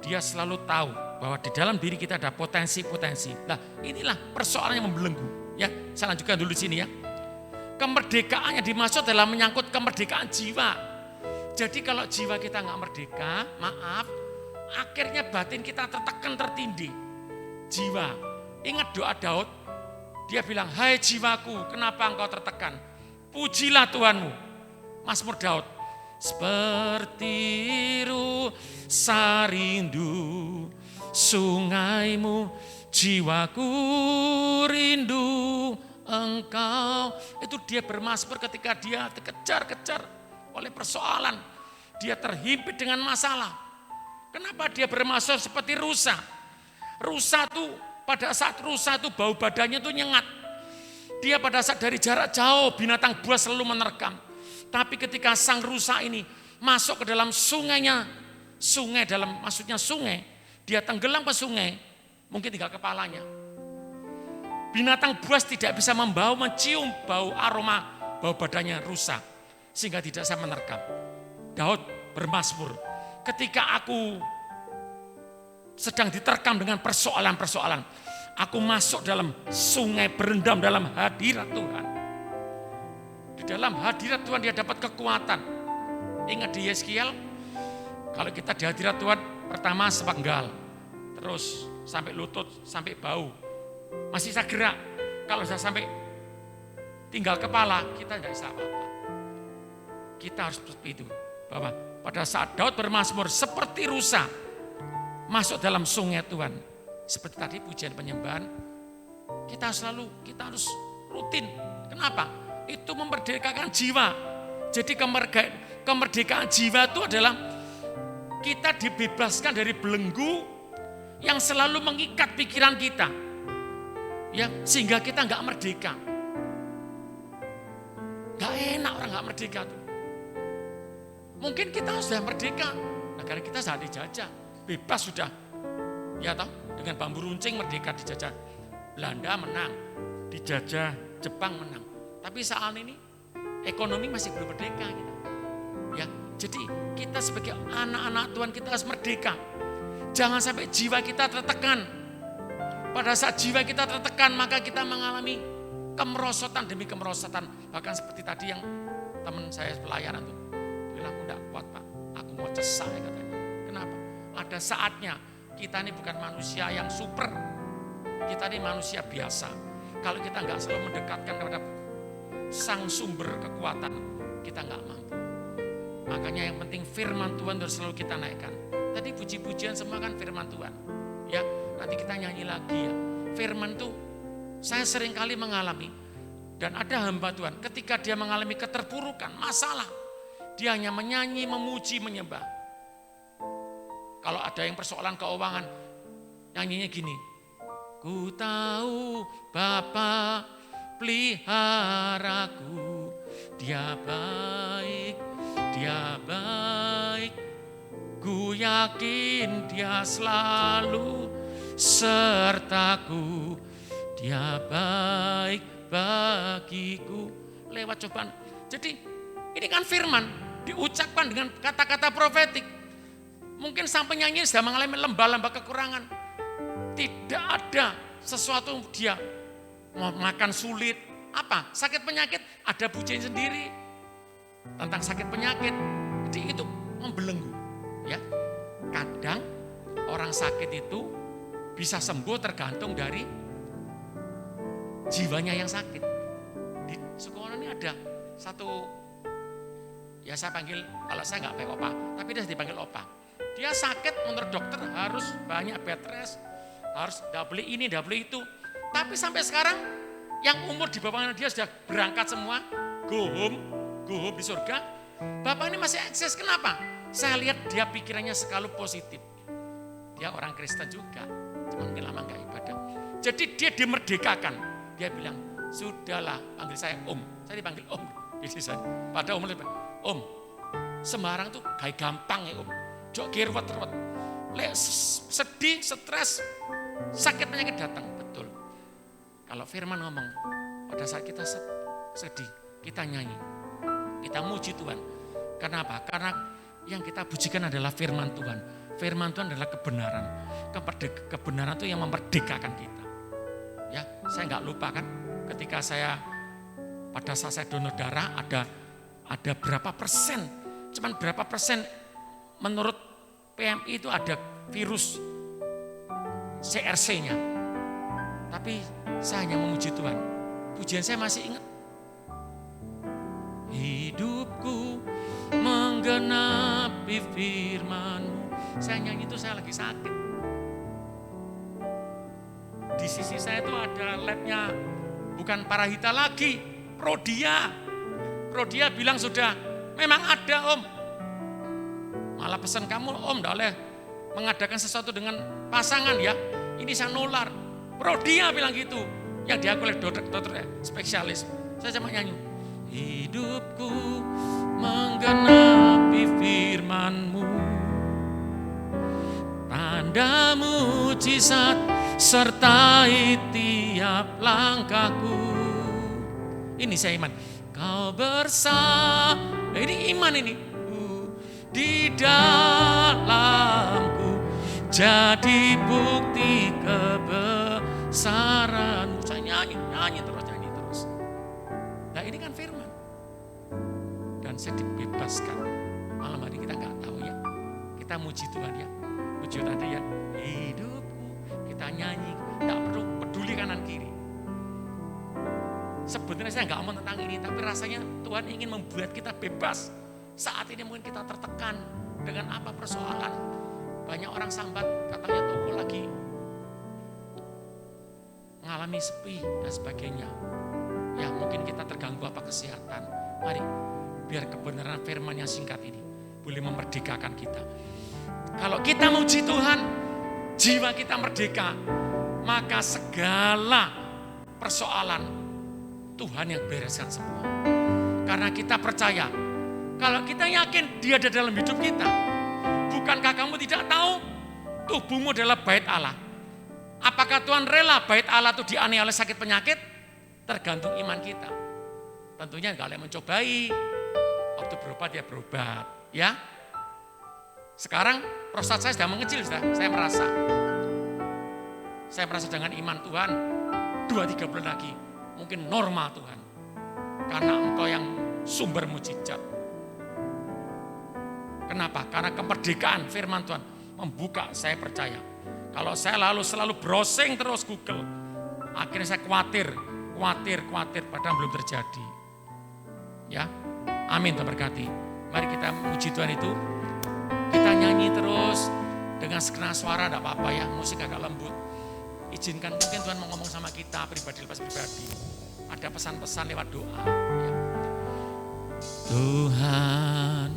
Dia selalu tahu bahwa di dalam diri kita ada potensi-potensi. Nah, inilah persoalan yang membelenggu. Ya, saya lanjutkan dulu di sini ya. Kemerdekaan yang dimaksud adalah menyangkut kemerdekaan jiwa. Jadi kalau jiwa kita nggak merdeka, maaf, akhirnya batin kita tertekan, tertindih. Jiwa, ingat doa Daud, dia bilang, hai jiwaku, kenapa engkau tertekan? Pujilah Tuhanmu. Mazmur Daud, seperti rusa rindu sungaimu, jiwaku rindu engkau. Itu dia bermazmur ketika dia dikejar-kejar oleh persoalan. Dia terhimpit dengan masalah. Kenapa dia bermazmur seperti rusa? Rusa tuh pada saat rusa itu bau badannya tuh nyengat. Dia pada saat dari jarak jauh binatang buas selalu menerkam. Tapi ketika sang rusa ini masuk ke dalam sungainya, sungai dalam maksudnya sungai, dia tenggelam ke sungai, mungkin tinggal kepalanya. Binatang buas tidak bisa mencium bau aroma bau badannya rusa sehingga tidak bisa menerkam. Daud bermazmur, ketika aku sedang diterkam dengan persoalan-persoalan, aku masuk dalam sungai berendam dalam hadirat Tuhan. Di dalam hadirat Tuhan dia dapat kekuatan. Ingat di Yeskiel, kalau kita di hadirat Tuhan pertama sepenggal, terus sampai lutut, sampai bau. Masih bisa gerak. Kalau sudah sampai tinggal kepala, kita tidak bisa apa-apa. Kita harus seperti itu. Bahwa pada saat Daud bermazmur seperti rusa masuk dalam sungai Tuhan. Seperti tadi pujian penyembahan, kita harus rutin. Kenapa? Itu memerdekakan jiwa. Jadi kemerdekaan jiwa itu adalah kita dibebaskan dari belenggu yang selalu mengikat pikiran kita. Ya, sehingga kita nggak merdeka. Nggak enak orang nggak merdeka tuh. Mungkin kita sudah merdeka, negara kita sudah dijajah, bebas sudah. Ya toh, dengan bambu runcing merdeka dijajah. Belanda menang, dijajah Jepang menang. Tapi saat ini ekonomi masih belum merdeka kita. Ya, jadi kita sebagai anak-anak Tuhan kita harus merdeka. Jangan sampai jiwa kita tertekan. Pada saat jiwa kita tertekan, maka kita mengalami kemerosotan demi kemerosotan. Bahkan seperti tadi yang teman saya pelayanan tuh, bilang aku enggak kuat Pak, aku mau cesar katanya. Kenapa? Ada saatnya kita ini bukan manusia yang super, kita ini manusia biasa. Kalau kita enggak selalu mendekatkan kepada sang sumber kekuatan, kita enggak mampu. Makanya yang penting firman Tuhan harus selalu kita naikkan. Tadi puji-pujian semua kan firman Tuhan. Ya, nanti kita nyanyi lagi ya. Firman itu saya sering kali mengalami. Dan ada hamba Tuhan ketika dia mengalami keterpurukan, masalah. Dia hanya menyanyi, memuji, menyembah. Kalau ada yang persoalan keuangan, nyanyinya gini. Ku tahu Bapa peliharaku, dia baik, dia baik. Ku yakin dia selalu sertaku, dia baik bagiku. Lewat cobaan. Jadi ini kan firman diucapkan dengan kata-kata profetik. Mungkin sang penyanyi sudah mengalami lembah-lembah kekurangan. Tidak ada sesuatu dia mau makan sulit. Apa? Sakit penyakit ada pujian sendiri tentang sakit penyakit. Jadi itu membelenggu. Ya, kadang orang sakit itu bisa sembuh tergantung dari jiwanya yang sakit. Di sekolah ini ada satu, ya saya panggil, kalau saya nggak pakai opa, tapi dia dipanggil opa. Dia sakit menurut dokter harus banyak bed rest, harus double ini, double itu. Tapi sampai sekarang yang umur di bawahnya dia sudah berangkat semua, go home di surga. Bapak ini masih eksis, kenapa? Saya lihat dia pikirannya selalu positif. Dia orang Kristen juga, cuma mungkin lama gak ibadah. Jadi dia dimerdekakan. Dia bilang, sudahlah panggil saya Om. Saya dipanggil Om. Pada umur Om, sembarang tuh kayak gampang ya Om. Jok kirwet-rwet. Sedih, stres, sakit penyakit datang. Betul. Kalau firman ngomong, pada saat kita sedih, kita nyanyi. Kita muji Tuhan. Kenapa? Karena yang kita pujikan adalah firman Tuhan. Firman Tuhan adalah kebenaran. Kebenaran itu yang memerdekakan kita. Ya, saya nggak lupa kan, ketika saya pada saat saya donor darah ada berapa persen, cuman berapa persen menurut PMI itu ada virus CRC-nya. Tapi saya hanya memuji Tuhan. Pujian saya masih ingat. Hidupku menggenapi firman-Mu. Saya nyanyi itu saya lagi sakit. Di sisi saya itu ada labnya bukan Parahita lagi, Prodia. Prodia bilang sudah, memang ada Om. Malah pesan kamu Om, tidak boleh mengadakan sesuatu dengan pasangan ya. Ini saya nular. Prodia bilang gitu, yang diakui oleh dokter spesialis. Saya cuma nyanyi. Hidupku menggenapi firman-Mu, tanda mujizat sertai tiap langkahku. Ini saya iman. Kau bersama, ini iman ini. Di dalamku jadi bukti kebesaran-Mu. Saya nyanyi terus. Nah ini kan firman. Dan saya dibebaskan. Malam hari kita nggak tahu ya. Kita muji Tuhan ya. Muji tadi ya. Hidupku. Kita nyanyi. Nggak perlu peduli kanan kiri. Sebetulnya saya nggak ngomong tentang ini, tapi rasanya Tuhan ingin membuat kita bebas. Saat ini mungkin kita tertekan dengan apa persoalan. Banyak orang sambat, katanya toko lagi mengalami sepi dan sebagainya. Ya mungkin kita terganggu apa kesehatan. Mari biar kebenaran firman yang singkat ini boleh memerdekakan kita. Kalau kita muji Tuhan, jiwa kita merdeka, maka segala persoalan Tuhan yang bereskan semua. Karena kita percaya, kalau kita yakin Dia ada dalam hidup kita. Bukankah kamu tidak tahu tubuhmu adalah bait Allah? Apakah Tuhan rela bait Allah itu dianiaya oleh sakit penyakit? Tergantung iman kita. Tentunya kalau yang mencobai, waktu berobat ya berobat. Ya. Sekarang prostat saya sudah mengecil, saya merasa. Saya merasa dengan iman Tuhan, 2-3 bulan lagi mungkin normal Tuhan. Karena Engkau yang sumber mujizat. Kenapa? Karena kemerdekaan firman Tuhan membuka, saya percaya. Kalau saya selalu browsing terus Google, akhirnya saya khawatir, padahal belum terjadi. Ya, amin, terberkati. Mari kita muji Tuhan itu. Kita nyanyi terus dengan segenap suara, tidak apa-apa ya, musik agak lembut. Izinkan mungkin Tuhan mau ngomong sama kita pribadi lepas pribadi. Ada pesan-pesan lewat doa. Ya. Tuhan,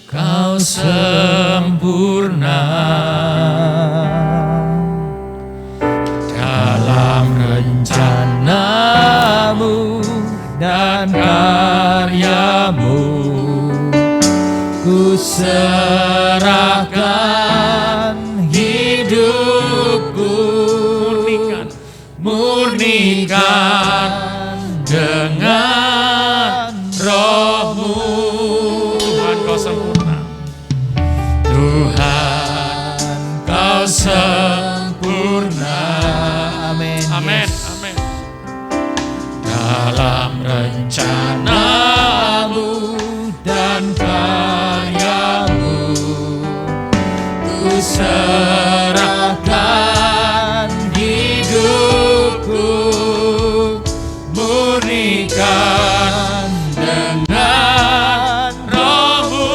Kau sempurna dalam rencana-Mu dan karya-Mu. Ku serahkan hidupku, murnikan dengan Roh-Mu. Tuhan, Kau sempurna. Tuhan, Kau sempurna. Amin. Amin. Amin. Dalam rencana-Mu dan karya-Mu, ku serahkan hidupku, murnikan dengan Roh-Mu.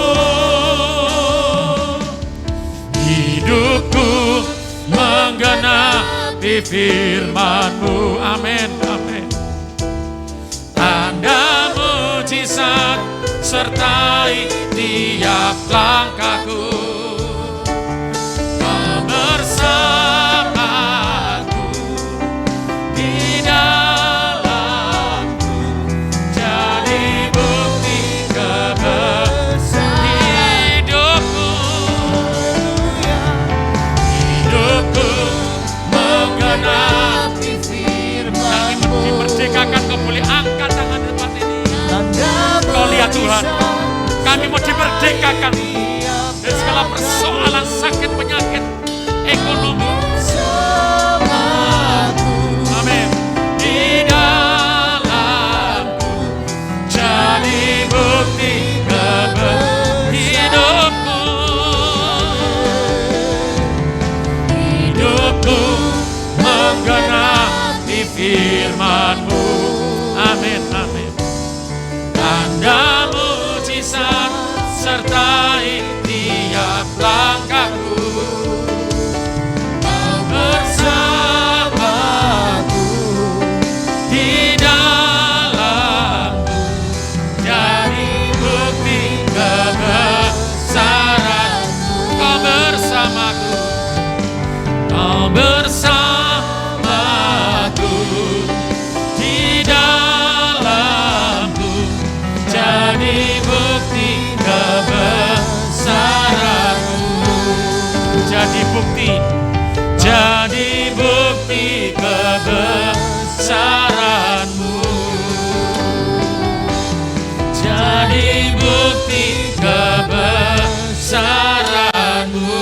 Hidupku menggenapi firman-Mu. Amin, amin. Tanda mujizat sertai tiap langkahku. Kau bersamaku di dalamku, jadi bukti kebesaran hidupku. Hidupku menggenapi firman-Mu. Dimerdekakan, kau boleh angkat tangan di tempat ini. Kau lihat Tuhan, kami mau dimerdekakan dari segala persoalan sakit penyakit ekonomi. Amin. Di dalamku jadi bukti kebenaran hidupku. Hidupku menggenapi firman-Mu. Amin, amin. Tanda mujizat sertai tiap langkahku. Kau bersamaku di dalamku, jadi bukti kebesaran-Mu. Kau bersamaku, Kau bersamaku di dalamku, jadi bukti kebesaran-Mu. Jadi bukti kebesaran-Mu. Jadi bukti kebesaran-Mu.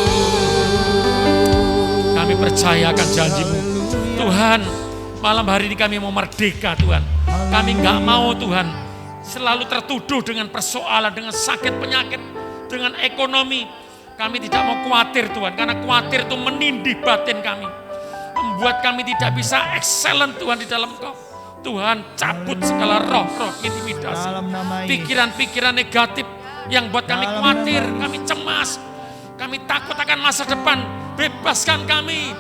Kami percaya akan janji-Mu Tuhan. Malam hari ini kami mau merdeka Tuhan. Kami gak mau Tuhan selalu tertuduh dengan persoalan, dengan sakit penyakit, dengan ekonomi. Kami tidak mau khawatir Tuhan, karena khawatir itu menindih batin kami. Membuat kami tidak bisa excellent Tuhan di dalam Kau. Tuhan cabut segala roh-roh intimidasi, Dalam nama Yesus. pikiran-pikiran negatif yang buat kami Dalam khawatir, nama kami cemas, kami takut akan masa depan. Bebaskan kami.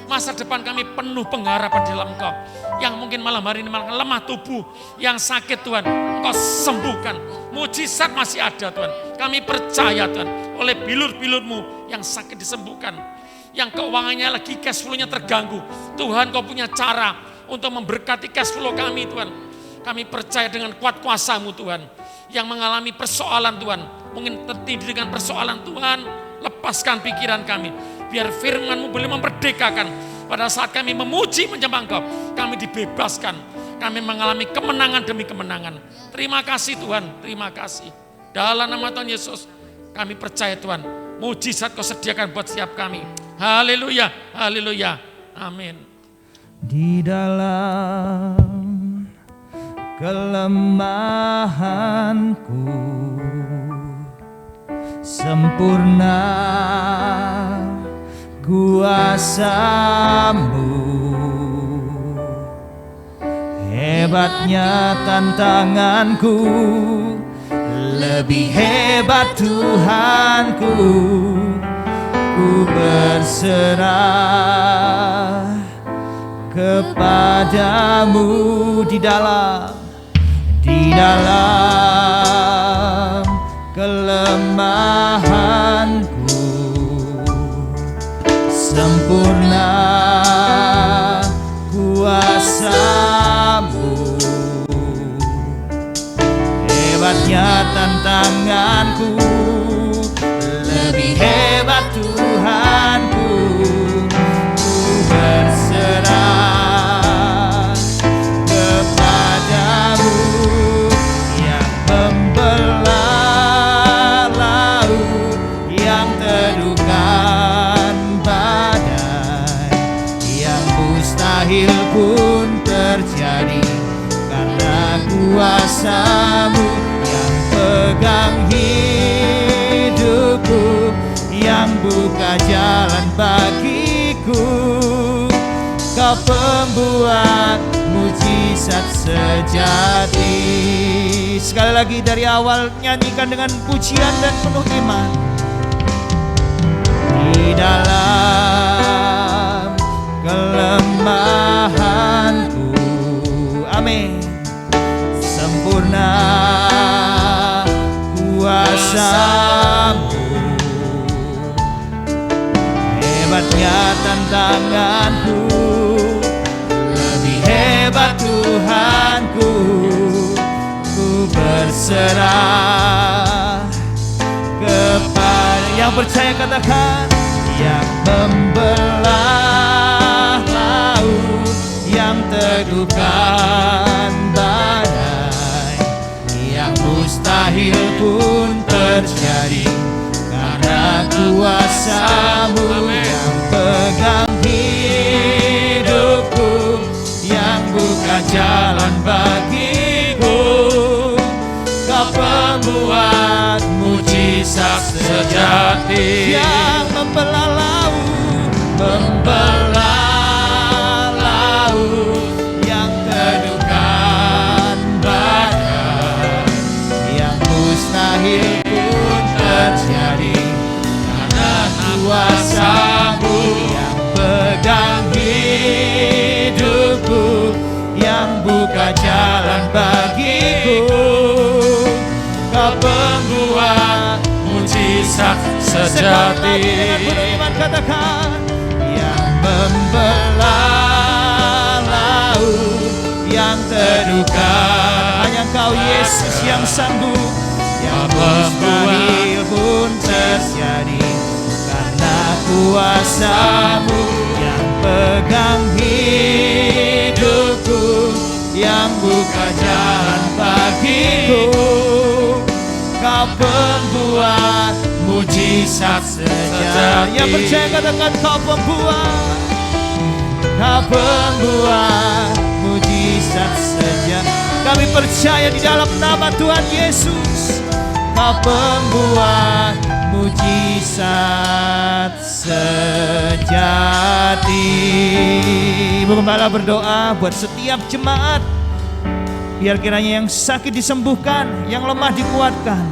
Masa depan kami penuh pengharapan di dalam Engkau. Yang mungkin malam hari ini malah lemah tubuh, yang sakit Tuhan, Engkau sembuhkan. Mujizat masih ada Tuhan. Kami percaya Tuhan, oleh bilur-bilur-Mu yang sakit disembuhkan. Yang keuangannya lagi cash flow-nya terganggu. Tuhan, Kau punya cara untuk memberkati cash flow kami Tuhan. Kami percaya dengan kuat kuasa-Mu Tuhan. Yang mengalami persoalan Tuhan, mungkin tertindih dengan persoalan Tuhan, lepaskan pikiran kami. Biar firman-Mu boleh memperdekakan. Pada saat kami memuji menyembah Engkau, kami dibebaskan. Kami mengalami kemenangan demi kemenangan. Terima kasih Tuhan, terima kasih. Dalam nama Tuhan Yesus, kami percaya Tuhan, mujizat Kau sediakan buat setiap kami. Haleluya, haleluya, amin. Di dalam kelemahanku sempurna kuasa-Mu, hebatnya tantanganku, lebih hebat Tuhanku, ku berserah kepadamu. Di dalam kelemahanku sempurna kuasa-Mu, hebatnya tantanganku, lebih hebat Tuhanku, ku berserah kepadamu. Yang membelah laut, yang teduhkan badai, yang mustahil pun terjadi karena kuasa-Mu. Yang pegang hidupku, yang buka jalan bagiku, Kau pembuat mujizat sejati. Sekali lagi dari awal nyanyikan dengan pujian dan penuh iman. Di dalam kelemahanku, amin, sempurna kuasa-Mu, hebatnya tantanganku, lebih hebat Tuhanku, ku berserah kepada. Yang percaya katakan, yang membelah laut, yang teguhkan badai, yang mustahil pun terjadi karena kuasa-Mu. Yang pegang hidupku, yang buka jalan bagiku, Kau pembuat mujizat sejati. Yang membelah laut, yang teduhkan badai, yang mustahil pun terjadi karena kuasa-Mu. Yang pegang hidupku, yang buka jalan bagiku, Kau pembuat mujizat sejati. Dengan beriman katakan, yang membelah laut, yang teduhkan, hanya Engkau Yesus yang sanggup. Yang mustahil pun terjadi karena kuasa-Mu. Yang pegang hidupku, yang buka jalan bagiku, Kau pembuat mujizat sejati. Yang percaya katakan, Kau pembuat mujizat sejati. Kami percaya di dalam nama Tuhan Yesus, Kau pembuat mujizat sejati. Ibu Gembala berdoa buat setiap jemaat, biar kiranya yang sakit disembuhkan, yang lemah dikuatkan,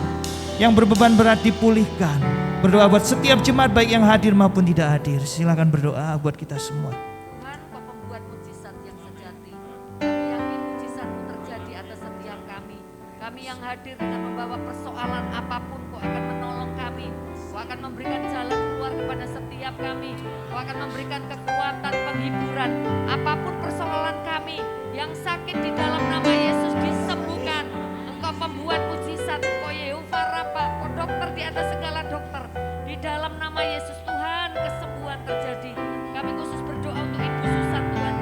yang berbeban berat dipulihkan. Berdoa buat setiap jemaat baik yang hadir maupun tidak hadir. Silakan berdoa buat kita semua. Tuhan, Kau pembuat mujizat yang sejati. Kami yakin mujizat-Mu terjadi atas setiap kami. Kami yang hadir dengan membawa persoalan apapun, Kau akan menolong kami. Kau akan memberikan jalan keluar kepada setiap kami. Kau akan memberikan kekuatan, penghiburan. Apapun persoalan kami yang sakit di dalam nama Yesus disembuhkan. Engkau pembuat mujizat, Engkau Yehova Rafa, Kau dokter di atas segala dokter. Di dalam nama Yesus Tuhan, kesembuhan terjadi. Kami khusus berdoa untuk Ibu Susan Tuhan,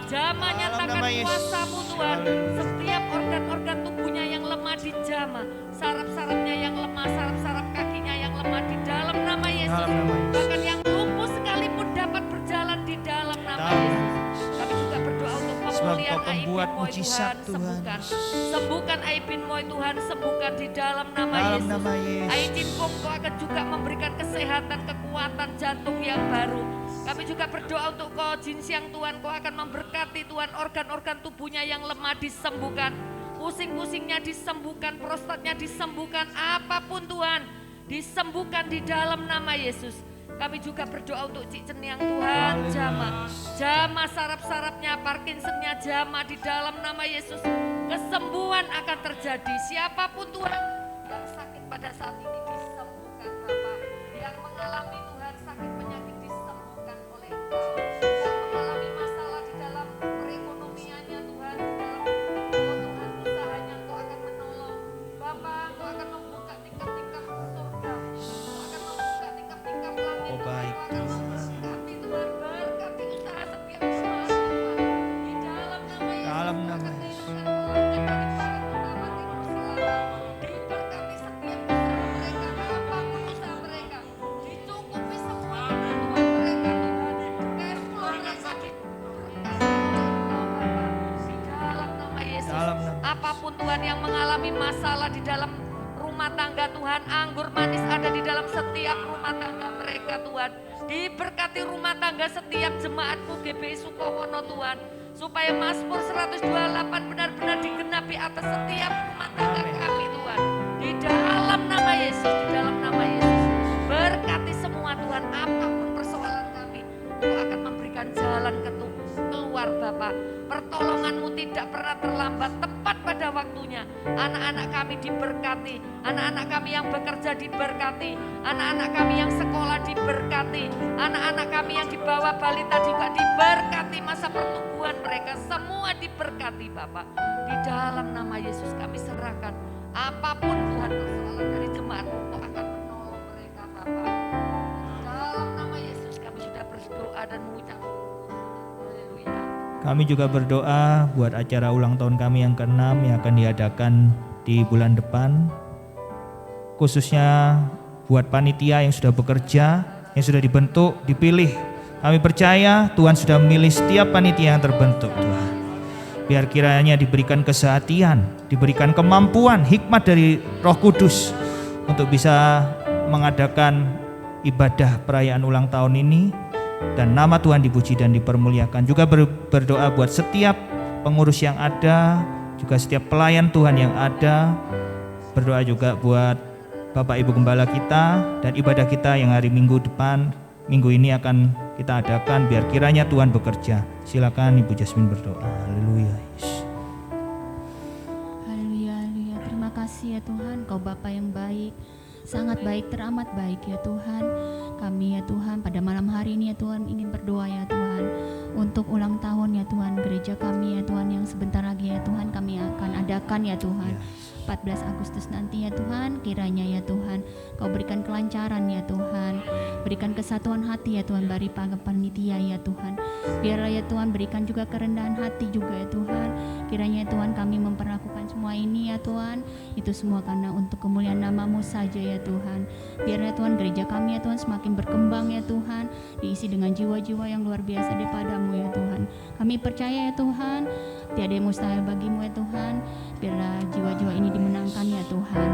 Jama nyatakan kuasa-Mu Tuhan. Setiap organ-organ tubuhnya yang lemah dijamah, saraf-sarafnya yang lemah, saraf-saraf kakinya yang lemah di dalam nama Yesus. Bahkan yang lumpuh sekalipun dapat berjalan di dalam nama Yesus. Kami juga berdoa untuk pemulihan Aibin Moy Tuhan, sembuhkan. Sembuhkan Aibin Moy Tuhan, sembuhkan di dalam nama Yesus. Aibin Kong, Kau akan juga memberikan kesehatan, kekuatan jantung yang baru. Kami juga berdoa untuk Ko Jin Siang Tuhan, Kau akan memberkati Tuhan, organ-organ tubuhnya yang lemah disembuhkan, pusing-pusingnya disembuhkan, prostatnya disembuhkan, apapun Tuhan disembuhkan di dalam nama Yesus. Kami juga berdoa untuk Cik Ceniang Tuhan, Jama saraf-sarafnya, Parkinsonnya Jama di dalam nama Yesus. Kesembuhan akan terjadi, siapapun Tuhan yang sakit pada saat ini disembuhkan Bapak, yang mengalami Tuhan sakit penyakit disembuhkan oleh Engkau, yang mengalami masalah di dalam perekonomiannya Tuhan, di dalam Tuhan usahanya Engkau akan menolong Bapak, Engkau akan membuka tingkap-tingkap surga, Engkau akan membuka tingkap-tingkap langit, Engkau akan memberkati Tuhan, berkati usaha setiap jemaat Tuhan, di dalam nama Yesus, Dalam nama akan Yesus. kehidupan keluarga dari Barat utama timur selatan, diberkati setiap usaha mereka, apapun usaha mereka, dicukupi semua kebutuhan mereka Tuhan, cash flow mereka diberkati di dalam nama Yesus. Dalam nama Yesus. Apapun Tuhan yang mengalami masalah di dalam rumah tangga Tuhan, anggur manis ada di dalam setiap rumah tangga mereka Tuhan. Diberkati rumah tangga setiap jemaat-Mu GBI Sukowono Tuhan, supaya Mazmur 128 benar-benar digenapi atas setiap rumah tangga kami Tuhan. Di dalam nama Yesus, di dalam nama Yesus. Berkati semua Tuhan, apapun persoalan kami, Kau akan memberikan jalan keluar Bapak. Pertolongan-Mu tidak pernah terlambat, tepat pada waktunya. Anak-anak kami diberkati, anak-anak kami yang bekerja diberkati, anak-anak kami yang sekolah diberkati, anak-anak kami yang dibawa balita juga diberkati, masa pertumbuhan mereka semua diberkati Bapak. Di dalam nama Yesus kami serahkan, apapun Tuhan persoalan dari jemaat-Mu, Kau akan menolong mereka Bapak. Di dalam nama Yesus kami sudah berdoa dan mengucap haleluya. Kami juga berdoa buat acara ulang tahun kami yang ke-6 yang akan diadakan di bulan depan. Khususnya buat panitia yang sudah bekerja, yang sudah dibentuk, dipilih. Kami percaya Tuhan sudah memilih setiap panitia yang terbentuk Tuhan. Biar kiranya diberikan kesehatan, diberikan kemampuan, hikmat dari Roh Kudus untuk bisa mengadakan ibadah perayaan ulang tahun ini. Dan nama Tuhan dipuji dan dipermuliakan. Juga berdoa buat setiap pengurus yang ada, juga setiap pelayan Tuhan yang ada. Berdoa juga buat Bapak Ibu Gembala kita dan ibadah kita yang hari Minggu depan, minggu ini akan kita adakan. Biar kiranya Tuhan bekerja. Silakan Ibu Jasmine berdoa. Haleluya. Haleluya, haleluya. Terima kasih ya Tuhan, Kau Bapa yang baik, sangat baik, teramat baik ya Tuhan. Kami ya Tuhan pada malam hari ini ya Tuhan ingin berdoa ya Tuhan untuk ulang tahun ya Tuhan gereja kami ya Tuhan yang sebentar lagi ya Tuhan kami akan adakan ya Tuhan. 14 Agustus nanti ya Tuhan, kiranya ya Tuhan Kau berikan kelancaran ya Tuhan, berikan kesatuan hati ya Tuhan bagi para panitia ya Tuhan. Biarlah ya Tuhan berikan juga kerendahan hati juga ya Tuhan. Kiranya ya Tuhan kami memperlakukan semua ini ya Tuhan, itu semua karena untuk kemuliaan nama-Mu saja ya Tuhan. Biarlah ya Tuhan gereja kami ya Tuhan semakin berkembang ya Tuhan, diisi dengan jiwa-jiwa yang luar biasa daripada-Mu ya Tuhan. Kami percaya ya Tuhan, tiada yang mustahil bagi-Mu ya Tuhan. Biarlah jiwa-jiwa ini dimenangkan ya Tuhan.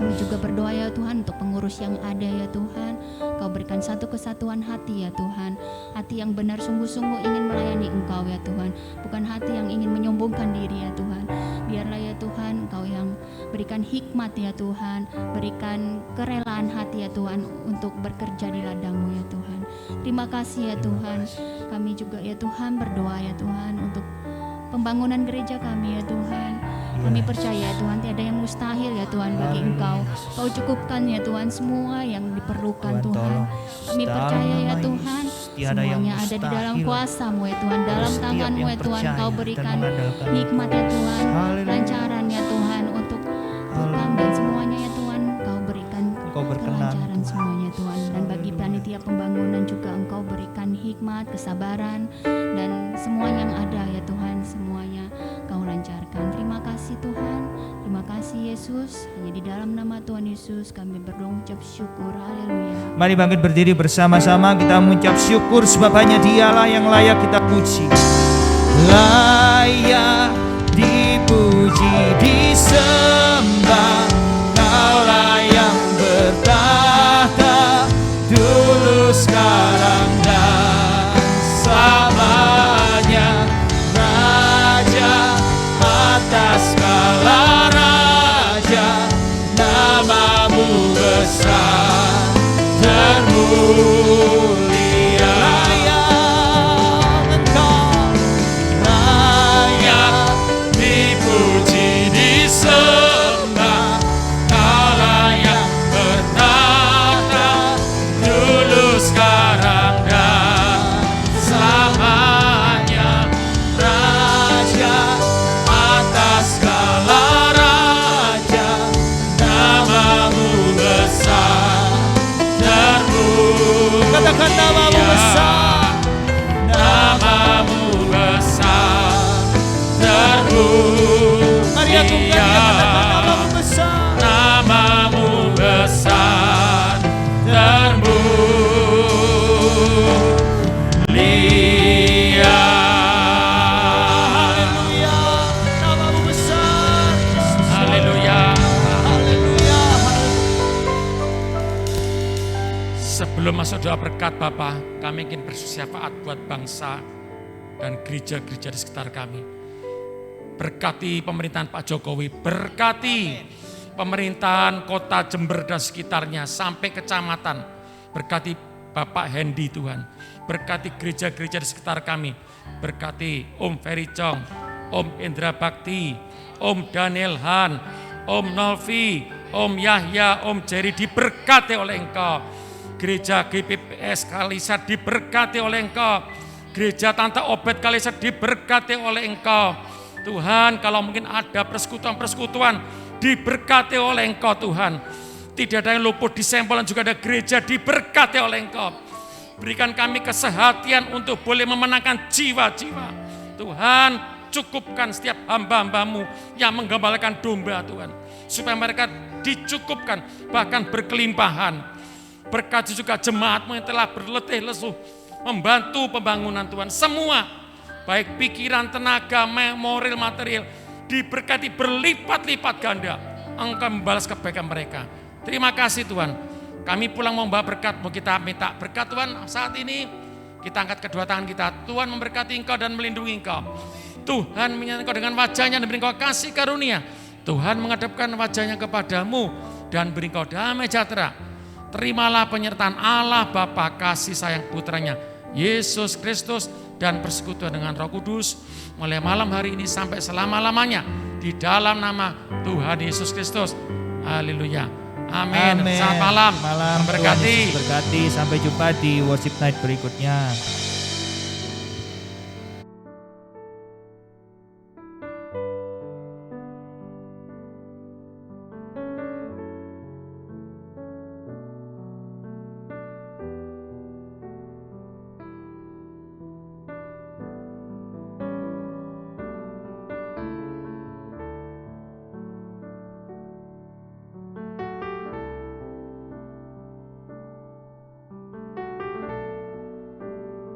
Kami juga berdoa ya Tuhan untuk pengurus yang ada ya Tuhan. Kau berikan satu kesatuan hati ya Tuhan. Hati yang benar sungguh-sungguh ingin melayani Engkau ya Tuhan. Bukan hati yang ingin menyombongkan diri ya Tuhan. Biarlah ya Tuhan Engkau yang berikan hikmat ya Tuhan. Berikan kerelaan hati ya Tuhan untuk bekerja di ladang-Mu ya Tuhan. Terima kasih ya Tuhan. Kami juga ya Tuhan berdoa ya Tuhan untuk pembangunan gereja kami ya Tuhan. Kami percaya ya Tuhan tiada yang mustahil ya Tuhan bagi Engkau. Kau cukupkan ya Tuhan semua yang diperlukan Tuhan. Kami percaya ya Tuhan semuanya ada di dalam kuasa-Mu ya Tuhan. Dalam tangan-Mu ya Tuhan Kau berikan hikmat ya Tuhan. Lancaran ya Tuhan untuk tukang dan semuanya ya Tuhan. Kau berikan kelancaran semuanya Tuhan. Dan bagi panitia pembangunan juga Engkau berikan hikmat, kesabaran dan semua yang ada ya Tuhan. Semuanya Kau lancarkan. Terima kasih Tuhan. Terima kasih Yesus. Hanya di dalam nama Tuhan Yesus kami berdoa ucap syukur. Haleluya. Mari bangkit berdiri bersama-sama, kita mengucap syukur sebab hanya Dialah yang layak kita puji. Layak dipuji, disembah, Kaulah yang bertahta dulu, sekarang dan selamanya. Raja atas segala raja, nama-Mu besar termulia. Layak Engkau, layak dipuji, disembah, Kaulah yang bertahta dulu, sekarang dan selamanya. Raja atas segala raja, nama-Mu besar termulia. Katakan nama-Mu besar, nama-Mu besar termulia. Mari agungkan Dia, katakan nama-Mu besar, nama-Mu besar termulia. Haleluya, nama-Mu besar. Haleluya, haleluya. Sebelum masuk doa berkat Bapa, kami ingin bersyafaat buat bangsa dan gereja-gereja di sekitar kami. Berkati pemerintahan Pak Jokowi, berkati pemerintahan kota Jember dan sekitarnya sampai kecamatan. Berkati Bapak Hendy Tuhan, berkati gereja-gereja di sekitar kami. Berkati Om Ferry Chong, Om Indra Bakti, Om Daniel Han, Om Nolvi, Om Yahya, Om Jerry, diberkati oleh Engkau. Gereja GPPS Kalisat diberkati oleh Engkau. Gereja Tante Obed Kalisat diberkati oleh Engkau. Tuhan, kalau mungkin ada persekutuan-persekutuan, diberkati oleh Engkau Tuhan. Tidak ada yang luput di sempolan, juga ada gereja diberkati oleh Engkau. Berikan kami kesehatan untuk boleh memenangkan jiwa-jiwa. Tuhan, cukupkan setiap hamba-Hamba-Mu yang menggembalakan domba Tuhan. Supaya mereka dicukupkan, bahkan berkelimpahan. Berkati juga jemaat-Mu yang telah berletih lesu membantu pembangunan Tuhan. Semua, baik pikiran, tenaga, moral, material, diberkati berlipat-lipat ganda. Engkau membalas kebaikan mereka. Terima kasih Tuhan. Kami pulang membawa berkat-Mu, kita minta berkat Tuhan saat ini. Kita angkat kedua tangan kita. Tuhan memberkati Engkau dan melindungi Engkau. Tuhan menyertai Engkau dengan wajahnya dan beri Engkau kasih karunia. Tuhan menghadapkan wajahnya kepadamu dan beri Engkau damai sejahtera. Terimalah penyertaan Allah Bapa, kasih sayang putranya Yesus Kristus dan persekutuan dengan Roh Kudus mulai malam hari ini sampai selama-lamanya di dalam nama Tuhan Yesus Kristus. Haleluya. Amin. Selamat malam. Malam Memberkati. Tuhan Yesus berkati. Sampai jumpa di worship night berikutnya.